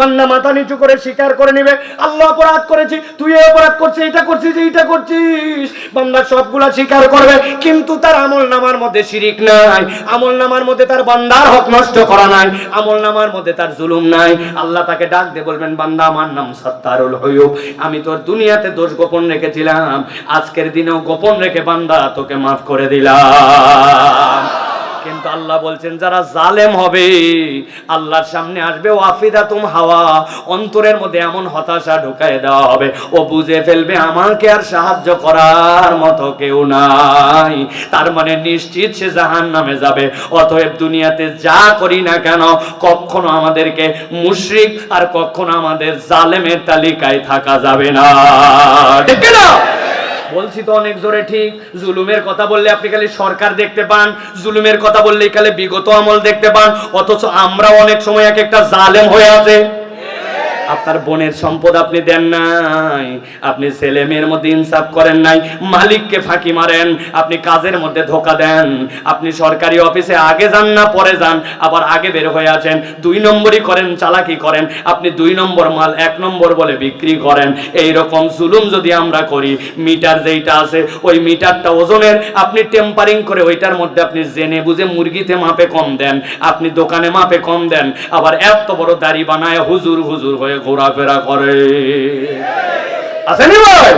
বান্দা মাথা নিচু করে স্বীকার করে নেবে, আল্লাহ অপরাধ করেছি, তুই এই অপরাধ করছিস, এটা করছিস, এইটা করছিস। বান্দা সবগুলা স্বীকার করবে, কিন্তু তার আমল নামার মধ্যে শিরিক নাই, আমল নামার মধ্যে তার বান্দার হক নষ্ট করা নাই, আমল নামার মধ্যে তার জুলুম নাই। আল্লাহ তাকে ডাক দিয়ে বলবেন বান্দা আমার নাম সাত্তারুল হুয়ুব, আমি তোর দুনিয়াতে দোষ গোপন রেখেছিলাম, আজকের দিনেও গোপন রেখে বান্দা তোকে মাফ করে দিলাম। কিন্তু আল্লাহ বলছেন যারা জালেম হবে আল্লাহর সামনে আসবে ওয়াফিদাতুম হাওয়া, অন্তরের মধ্যে এমন হতাশা ঢুকায় দেওয়া হবে, ও বুঝে ফেলবে আমাকে আর সাহায্য করার মতো কেউ নাই। তার মানে নিশ্চিত সে জাহান্নামে যাবে। অতএব দুনিয়াতে যা করি না কেন কখনো আমাদেরকে মুশরিক আর কখনো আমাদের জালেমের তালিকায় থাকা যাবে না, ঠিক না? বলছি তো অনেক জোরে ঠিক। জুলুমের কথা বললে আপনি খালি সরকার দেখতে পান, জুলুমের কথা বললে খালি বিগত আমল দেখতে পান, অথচ আমরা অনেক সময় এক একটা জালেম হয়ে আছে। আপনার বোনের সম্পদ আপনি দেন নাই, আপনি ছেলে মেয়ের মধ্যে ইনসাফ করেন নাই, মালিককে ফাঁকি মারেন, আপনি কাজের মধ্যে ধোকা দেন, আপনি সরকারি অফিসে আগে যান না পরে যান, আবার আগে বের হয়ে আছেন, 2 নম্বরই করেন, চালাকি করেন, আপনি 2 নম্বর মাল 1 নম্বর বলে বিক্রি করেন। এই রকম জুলুম যদি আমরা করি, মিটার যেইটা আছে ওই মিটারটা ওজনের আপনি টেম্পারিং করে ওইটার মধ্যে আপনি জেনে বুঝে মুরগিতে মাপে কম দেন, আপনি দোকানে মাপে কম দেন, আবার এত বড় দাড়ি বানায় হুজুর হুজুর হয়ে ঘোরাফেরা করে, আসেনি ভাই?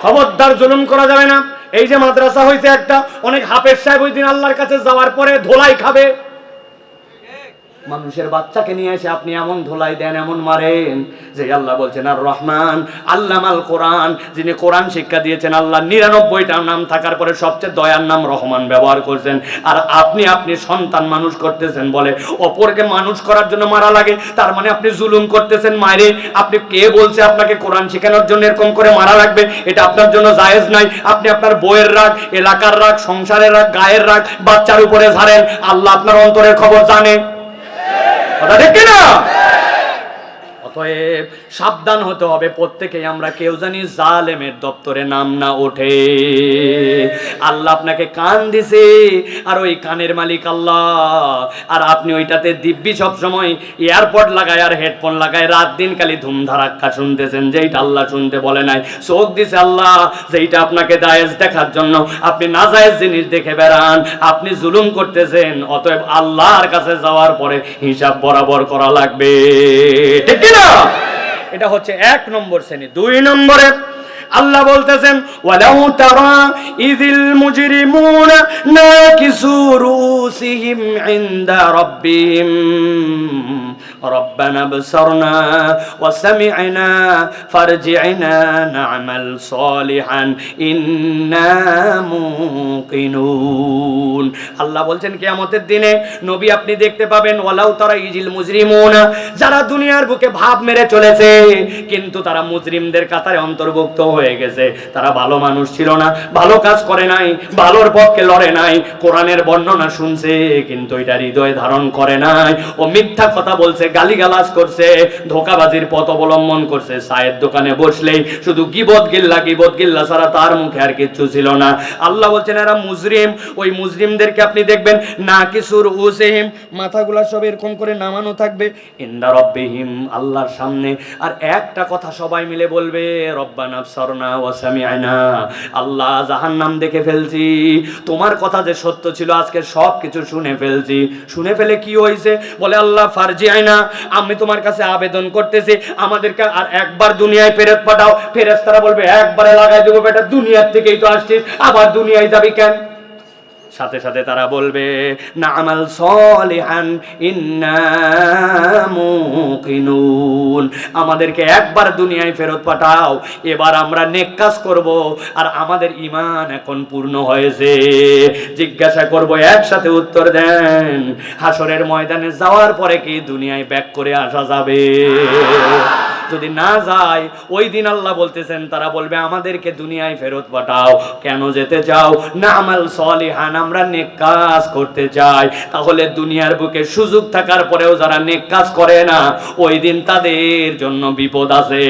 খবরদার জুলুম করা যাবে না। এই যে মাদ্রাসা হইছে একটা, অনেক হাফেজ সাহেব ওই দিন আল্লাহর কাছে যাওয়ার পরে ধোলাই খাবে। মানুষের বাচ্চাকে নিয়ে এসে আপনি এমন ধোলাই দেন, এমন মারেন যে আল্লাহ বলছেন আর রহমান আল্লামাল কোরআন, যিনি কোরআন শিক্ষা দিয়েছেন। আল্লাহ 99টা নাম থাকার পরে সবচেয়ে দয়ার নাম রহমান ব্যবহার করছেন, আর আপনি সন্তান মানুষ করতেছেন বলে অপরকে মানুষ করার জন্য মারা লাগে। তার মানে আপনি জুলুম করতেছেন মারে। আপনি কে বলছে আপনাকে কোরআন শেখানোর জন্য এরকম করে মারা লাগবে? এটা আপনার জন্য জায়েজ নাই। আপনি আপনার বইয়ের রাগ, এলাকার রাগ, সংসারের রাগ, গায়ের রাগ বাচ্চার উপরে ঝাড়েন, আল্লাহ আপনার অন্তরের খবর জানে, কথা ঠিক না? অতএব সাবধান হতে হবে প্রত্যেকেই, আমরা কেউ জানি জালেমের দপ্তরে নাম না ওঠে। আল্লাহ আপনাকে কান দিছে, আর ওই কানের মালিক আল্লাহ, আর আপনি ওইটাতে দিব্যি সব সময় এয়ারপড লাগায় আর হেডফোন লাগায় রাত দিন খালি ধুমধারাক্কা শুনতেছেন, যেইটা আল্লাহ শুনতে বলে নাই। চোখ দিছে আল্লাহ যেইটা আপনাকে জায়েজ দেখার জন্য, আপনি নাজায়েজ জিনিস দেখে বেড়ান, আপনি জুলুম করতেছেন। অতএব আল্লাহর কাছে যাওয়ার পরে হিসাব বরাবর করা লাগবে, ঠিক না? এটা হচ্ছে 1 নম্বর শ্রেণী। 2 নম্বরে আল্লাহ বলতেছেন ওয়ালাউ তারা ইযিল মুজরিমুনা নাকিসু রুসিহিম ইনদা রাব্বিহিম রব্বানা বসরনা ওয়া সামি'না ফারজি'না না'মাল সালিহান ইন্না মুকিনুন। আল্লাহ বলছেন কিয়ামতের দিনে নবী আপনি দেখতে পাবেন ওয়ালাউ তারা ইযিল মুজরিমুনা, যারা দুনিয়ার বুকে ভাব মেরে চলেছে কিন্তু তারা মুজরিমদের কাতারে অন্তর্ভুক্ত হয়ে গেছে। তারা ভালো মানুষ ছিল না, ভালো কাজ করে নাই, ভালোর পক্ষে লড়ে নাই, কোরআনের বর্ণনা শুনছে কিন্তু এটা হৃদয়ে ধারণ করে নাই। ও মিথ্যা কথা বলছে, গালিগালাজ করছে, ধোঁকাবাজির পথ অবলম্বন করছে। চায়ের দোকানে বসলেই শুধু গিবত গিল্লা ছাড়া তার মুখে আর কিচ্ছু ছিল না। আল্লাহ বলছেন এরা মুজরিম। ওই মুজরিমদেরকে আপনি দেখবেন না কিসুর উসিহিম, মাথাগুলা সব এরকম করে নামানো থাকবে, ইনদা রাব্বিহিম, আল্লাহর সামনে। আর একটা কথা সবাই মিলে বলবে, রব্বানা আবসারনা ওয়া সামি'না, আল্লাহ জাহান্নাম দেখে ফেলছি, তোমার কথা যে সত্য ছিল আজকে সব কিছু শুনে ফেলছি। শুনে ফেলে কি হয়েছে? বলে আল্লাহ ফারজি'না, আমি তোমার কাছে আবেদন করতেছি আমাদেরকে আর একবার দুনিয়ায় ফেরত পাঠাও। ফেরেশতারা বলবে একবারে লাগাই দেবো বেটা, দুনিয়ার থেকেই তো আসছিস, আবার দুনিয়ায় যাবি কেন? সাথে সাথে তারা বলবে না'মাল সালিহান ইন্না মুকিনুন, আমাদেরকে একবার দুনিয়ায় ফেরত পাঠাও, এবার আমরা নেক কাজ করব। আর আমাদের ঈমান এখন পূর্ণ হয়েছে। জিজ্ঞাসা করব, একসাথে উত্তর দেন, হাসরের ময়দানে যাওয়ার পরে কি দুনিয়ায় ব্যাক করে আসা যাবে? যদি না যায়, ওই দিন আল্লাহ বলতেছেন তারা বলবে আমাদেরকে দুনিয়ায় ফেরত পাঠাও। কেন যেতে চাও? না'মাল সালিহান, আমরা নেক কাজ করতে চাই। তাহলে দুনিয়ার বুকে সুযোগ থাকার পরেও যারা নেক কাজ করে না, ওই দিন তাদের জন্য বিপদ আছে,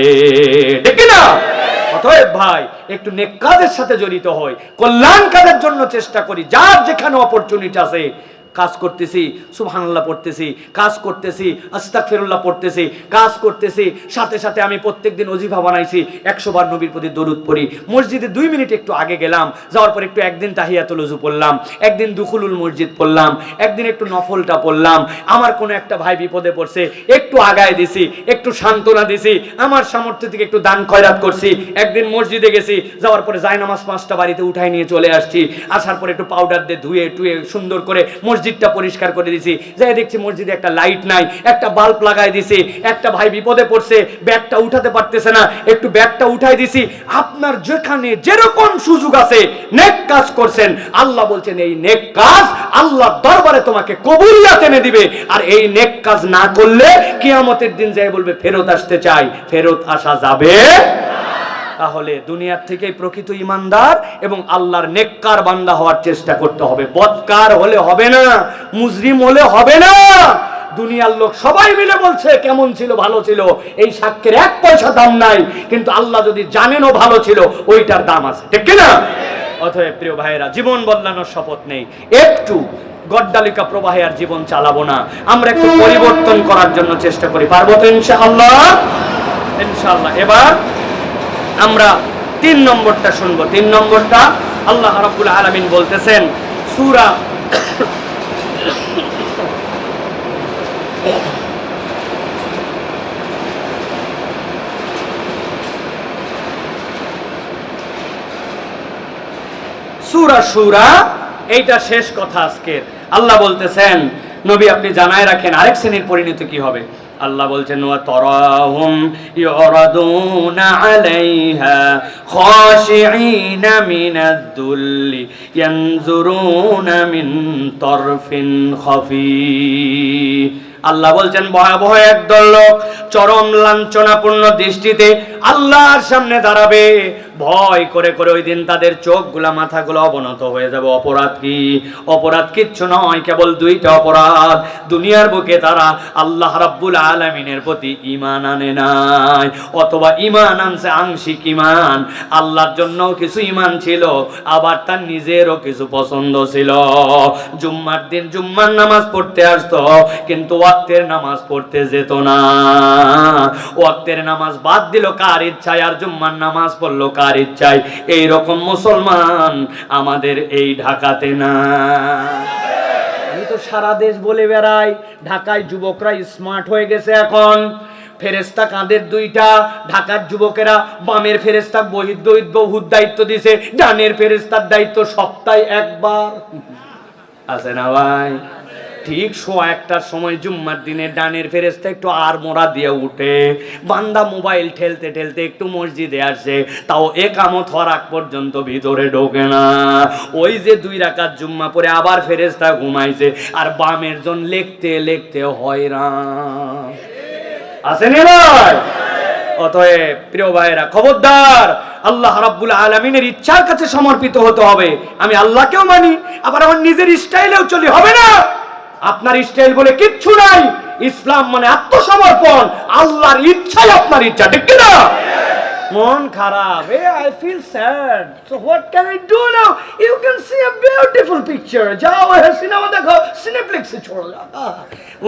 ঠিক না? অতএব ভাই একটু নেক কাজের সাথে জড়িত হই, কল্যাণ কাজের জন্য চেষ্টা করি। যার যেখানে অপরচুনিটি আছে, কাজ করতেছি, সুবহানাল্লাহ পড়তেছি, কাজ করতেছি, আস্তাগফিরুল্লাহ পড়তেছি, কাজ করতেছি, সাথে সাথে আমি প্রত্যেকদিন ওজিফা বানাইছি, 100 বার নবীর প্রতি দরুদ পড়ি। মসজিদে 2 মিনিট একটু আগে গেলাম, যাওয়ার পর একটু একদিন তাহিয়াতুল ওযু পড়লাম, একদিন দুখুলুল মসজিদ পড়লাম, একদিন একটু নফলটা পড়লাম। আমার কোনো একটা ভাই বিপদে পড়ছে, একটু আগায় দিছি, একটু সান্ত্বনা দিছি, আমার সামর্থ্য থেকে একটু দান খয়রাত করছি। একদিন মসজিদে গেছি, যাওয়ার পরে জায়নামাজ 5টা বাড়িতে উঠাই নিয়ে চলে আসছি। আসার পরে একটু পাউডার দিয়ে ধুয়ে টুয়ে সুন্দর করে মসজিদটা পরিষ্কার করে দিছি। যাই দেখছি মসজিদে একটা লাইট নাই, একটা বাল্ব লাগাই দিছি। একটা ভাই বিপদে পড়ছে, ব্যাগটা উঠাতে পারতেছে না, একটু ব্যাগটা উঠাই দিছি। আপনার যেখানে যেরকম সুযোগ আছে নেক কাজ করছেন, আল্লাহ বলছেন এই নেক কাজ আল্লাহর দরবারে তোমাকে কবুলিয়াত এনে দিবে। আর এই নেক কাজ না করলে কিয়ামতের দিন যায় বলবে ফেরত আসতে চাই, ফেরত আসা যাবে। তাহলে দুনিয়ার থেকে প্রকৃত ইমানদার এবং আল্লাহর নেককার বান্দা হওয়ার চেষ্টা করতে হবে। বদকার হলে হবে না, মুজরিম হলে হবে না। দুনিয়ার লোক সবাই মিলে বলছে কেমন ছিল, ভালো ছিল, এই সাক্ষ্যের 1 পয়সা দাম নাই, কিন্তু আল্লাহ যদি জানেনও ভালো ছিল, ওইটার দাম আছে, ঠিক না? অতএব প্রিয় ভাইয়েরা, জীবন বদলানোর শপথ নেই, একটু গড্ডালিকা প্রবাহে আর জীবন চালাবো না, আমরা একটু পরিবর্তন করার জন্য চেষ্টা করি। পারবো তো ইনশাআল্লাহ? ইনশাআল্লাহ। এবার আমরা 3 নম্বরটা শুনবো। 3 নম্বরটা আল্লাহ রাব্বুল আলামিন বলতেছেন সূরা শূরা, এইটা শেষ কথা আজকের। আল্লাহ বলতেছেন নবী আপনি জানায় রাখেন আরেক শ্রেণীর পরিণতি কি হবে। আল্লাহ বলছেন ওয়া তারাহুম ইউরাদুনা আলাইহা খাশিঈনা মিনাদ-দুল্লি ইয়ানজুরুনা মিন তারফিন খাফি। আল্লাহ বলছেন ভয়াবহ একদল লোক চরম লাঞ্ছনাপূর্ণ দৃষ্টিতে আল্লাহর সামনে দাঁড়াবে, ভয় করে করে ওই দিন তাদের চোখগুলা মাথাগুলো অবনত হয়ে যাবে। অপরাধ কি? অপরাধ কিচ্ছু নয়, কেবল 2টা অপরাধ। দুনিয়ার বুকে তারা আল্লাহ রাব্বুল আলামিনের প্রতি ঈমান আনে নাই, অথবা ঈমান আনছে আংশিক ঈমান। আল্লাহর জন্য কিছু ঈমান ছিল, আবার তার নিজেরও কিছু পছন্দ ছিল। জুম্মার দিন জুম্মার নামাজ পড়তে আসতো, কিন্তু ওয়াক্তের নামাজ পড়তে যেত না। ওয়াক্তের নামাজ বাদ দিল কার ইচ্ছায়, আর জুম্মার নামাজ পড়লো কার ইচ্ছায়। এইরকম মুসলমান আমাদের এই ঢাকাতে না। আমি তো সারা দেশ বলে বেড়াই, ঢাকায় যুবকরা স্মার্ট হয়ে গেছে এখন। ফেরেশতা কাঁধের দুইটা, ঢাকার যুবকেরা বামের ফেরেশতা বহুত দায়িত্ব দিছে, ডানের ফেরেশতার দায়িত্ব সপ্তাহে একবার। আছে না ভাই? ঠিক 1:15টার সময় জুম্মার দিনে ডানের ফেরেশতা একটু আর মোড়া দিয়ে উঠে, বান্দা মোবাইল ঠেলতে ঠেলতে একটু মসজিদে আসে, তাও একামত হওয়ার আগ পর্যন্ত ভিতরে ঢোকে না। ওই যে 2 রাকাত জুম্মা পরে আবার ফেরেশতা ঘুমাইছে, আর বামের জন লিখতে লিখতে হয়রান। আসেনি ভাই? অতএব প্রিয় ভাইরা, খবরদার, আল্লাহ রাব্বুল আলামিনের ইচ্ছার কাছে সমর্পিত হতে হবে। আমি আল্লাহকেও মানি, আবার আমার নিজের স্টাইলেও চলি, হবে না। আপনার স্টাইল বলে কিচ্ছু নাই। ইসলাম মানে আত্মসমর্পণ, আল্লাহর ইচ্ছাই আপনার ইচ্ছা, ঠিক কি না? মন খারাপ, I feel sad, so what can I do now? You can see a beautiful picture. যাও সিনেমা দেখো, সিনেপ্লেক্সে চলো।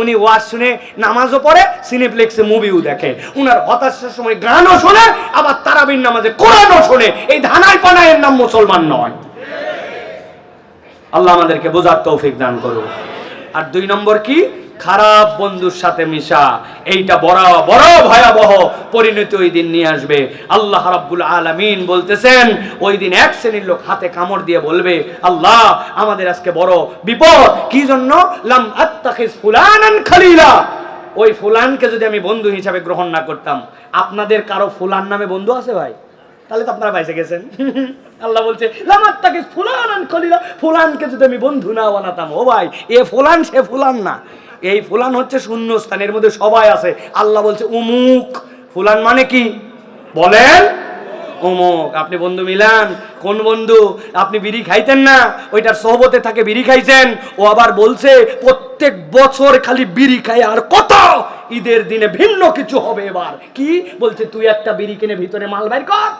উনি ওয়াজ শুনে নামাজও পড়ে, সিনেপ্লেক্সে মুভিও দেখে, উনার হতাশার সময় গানও শোনে, আবার তারাবির নামাজে কোরআনও শোনে। এই ধানাই পানায়ের নাম মুসলমান নয়। আল্লাহ আমাদেরকে বোঝার তৌফিক দান করুন। আর 2 নম্বর কি? খারাপ বন্ধুর সাথে মিশা। এইটা বড় বড় ভয়াবহ পরিণতি ওই দিন নিয়ে আসবে। আল্লাহ রাব্বুল আলামিন বলতেছেন, ওই দিন এক শ্রেণীর লোক হাতে কামড় দিয়ে বলবে, আল্লাহ আমাদের আজকে বড় বিপদ। কি জন্য? লাম আত্তাখিজ ফুলানান খালিলা। ওই ফুলানকে যদি আমি বন্ধু হিসাবে গ্রহণ না করতাম। আপনাদের কারো ফুলান নামে বন্ধু আছে ভাই? তাহলে তো আপনারা বাইসে গেছেন। আল্লাহ বলছে, লাম আত্তাখিজ ফুলানান খালিলা, ফুলানকে যদি আমি বন্ধু না বানাতাম। ও ভাই, এ ফুলান সে ফুলান না, এই ফুলান হচ্ছে শূন্যস্থানের মধ্যে সবাই আছে। আল্লাহ বলছে উমুক। ফুলান মানে কি বলেন? অমুক। আপনি বন্ধু মিলান, কোন বন্ধু? আপনি বিড়ি খাইতেন না, ওইটার সোহবতে থাকে বিড়ি খাইছেন। ও আবার বলছে প্রত্যেক বছর খালি বিড়ি খাই, আর কত ঈদের দিনে ভিন্ন কিছু হবে। এবার কি বলছে? তুই একটা বিড়ি কিনে ভিতরে মাল বাইর কর।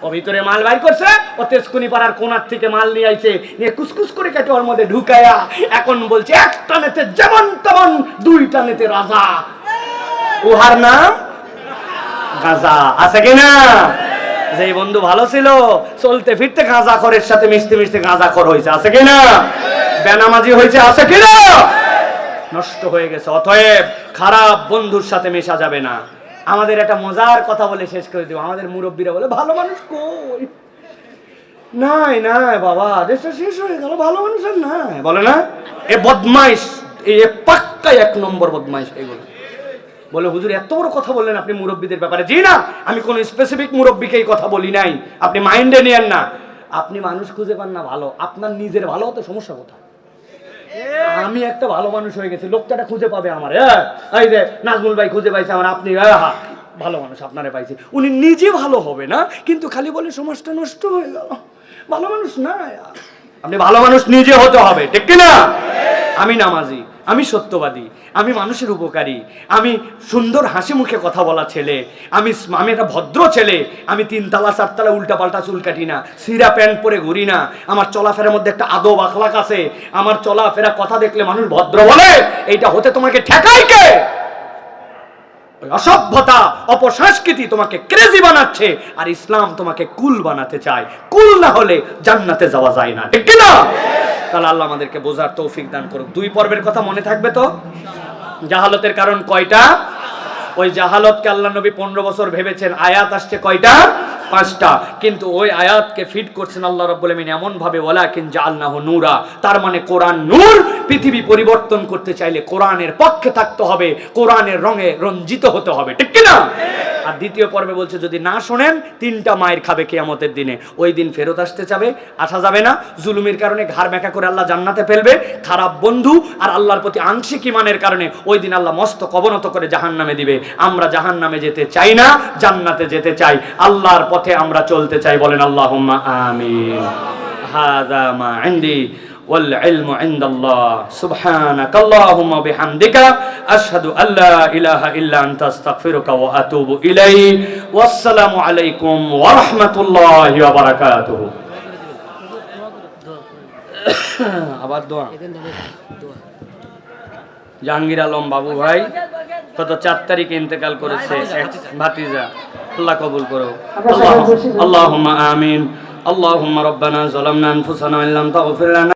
ও ভিতরে মাল বাইর করছে, ও তেজকুনি পাড়ার কোনার থেকে মাল নিয়ে আইছে, নিয়ে কুসকুস করে কেটে ওর মধ্যে ঢুকায়া এখন বলছে একটা নেতে যেমন তেমন, 2টা নেতে রাজা। উহার নাম গাঁজা। আছে কিনা? যে বন্ধু ভালো ছিল, চলতে ফিরতে গাঁজা খরের সাথে মিশতে মিশতে গাঁজা খর হয়েছে। আছে কিনা? বেনামাজি হয়েছে। আছে কিনা? নষ্ট হয়ে গেছে। অতএব খারাপ বন্ধুর সাথে মেশা যাবে না। আমাদের একটা মজার কথা বলে শেষ করে দিব। আমাদের মুরব্বীরা বলে, ভালো মানুষ কই? নাই নাই বাবা, দেশটা শেষ হয়ে গেল, ভালো মানুষ আর নাই। বলে না? এ বদমাইশ, এ পাক্কা 1 নম্বর বদমাইশ এগুলো। বলে, হুজুর এত বড় কথা বললেন আপনি মুরব্বীদের ব্যাপারে। জি না, আমি কোন স্পেসিফিক মুরব্বীকে এই কথা বলি নাই, আপনি মাইন্ডে নিয়েন না। আপনি মানুষ খুঁজে পান না ভালো, আপনার নিজের ভালো হতে সমস্যা কোথায়? আমি একটা ভালো মানুষ হয়ে গেছি, লোকটা খুঁজে পাবে আমার। এই যে নাজমুল ভাই খুঁজে পাইছে আমার, আপনি ভালো মানুষ আপনারে পাইছে। উনি নিজে ভালো হবে না, কিন্তু খালি বলে সমাজটা নষ্ট হয়ে গেল। ভালো মানুষ না। আপনি ভালো মানুষ নিজে হতে হবে, ঠিক কি না? আমি নামাজি, আমি সত্যবাদী, আমি মানুষের উপকারী, আমি সুন্দর হাসি মুখে কথা বলা ছেলে, আমি একটা ভদ্র ছেলে, আমি 3 তালা 4 তালা উল্টা পাল্টা চুল কাটি না, সিরা প্যান্ট পরে ঘুরি না, আমার চলাফেরার মধ্যে একটা আদব আখলাক আছে, আমার চলাফেরা কথা দেখলে মানুষ ভদ্র বলে। এইটা হতে তোমাকে ঠেকাই কে? অসভ্যতা অপসংস্কৃতি তোমাকে ক্রেজি বানাচ্ছে, আর ইসলাম তোমাকে কুল বানাতে চায়। কুল না হলে জান্নাতে যাওয়া যায় না, ঠিক না? তাহলে আল্লাহ আমাদেরকে বোঝার তৌফিক দান করুক। 2 পর্বের কথা মনে থাকবে তো? জাহালতের কারণ কয়টা? ওই জাহালতকে আল্লাহ নবী 15 বছর ভেবেছেন। আয়াত আসছে কয়টা? 5টা। কিন্তু ওই আয়াতকে ফিট করছেন আল্লাহ রাব্বুল আমিন এমন ভাবে, ওয়ালাকিন জাআলনাহু নূরা। তার মানে কোরআন নূর। পৃথিবী পরিবর্তন করতে চাইলে কোরআনের পক্ষে থাকতে হবে, কোরআনের রঙে রঞ্জিত হতে হবে, ঠিক কি না? আর 2য় পর্বে বলছে, যদি না শোনেন 3টা মায়ের খাবে কিয়ামতের দিনে। ওই দিন ফেরত আসা যাবে না। জুলুমের কারণে ঘাড় ব্যাকা করে আল্লাহ জান্নাতে ফেলবে। খারাপ বন্ধু আর আল্লাহর প্রতি আংশিক ঈমানের কারণে ওই দিন আল্লাহ মস্তক অবনত করে জাহান্নামে দিবে। আমরা জাহান্নামে যেতে চাই না, জান্নাতে যেতে চাই, আল্লাহর পথে আমরা চলতে চাই। বলেন আল্লাহুম্মা আমিন। হাযা মা ইনদি ওয়াল ইলমু ইনদাল্লাহ। সুবহানাকা আল্লাহুম্মা বিহামদিকা আশহাদু আল্লা ইলাহা ইল্লা আনতা আস্তাগফিরুকা ওয়া আতুবু ইলাইক। ওয়াসসালামু আলাইকুম ওয়া রাহমাতুল্লাহি ওয়া বারাকাতুহু। আবার দোয়া। জাহাঙ্গীর আলম বাবু ভাই কত 4 তারিখে ইন্তেকাল করেছে, এক ভাতিজা। আল্লাহ কবুল করো। আল্লাহুম্মা আমিন। আল্লাহুম্মা রাব্বানা যালামনা আনফুসানা ওয়া ইল্লাম তাগফির লানা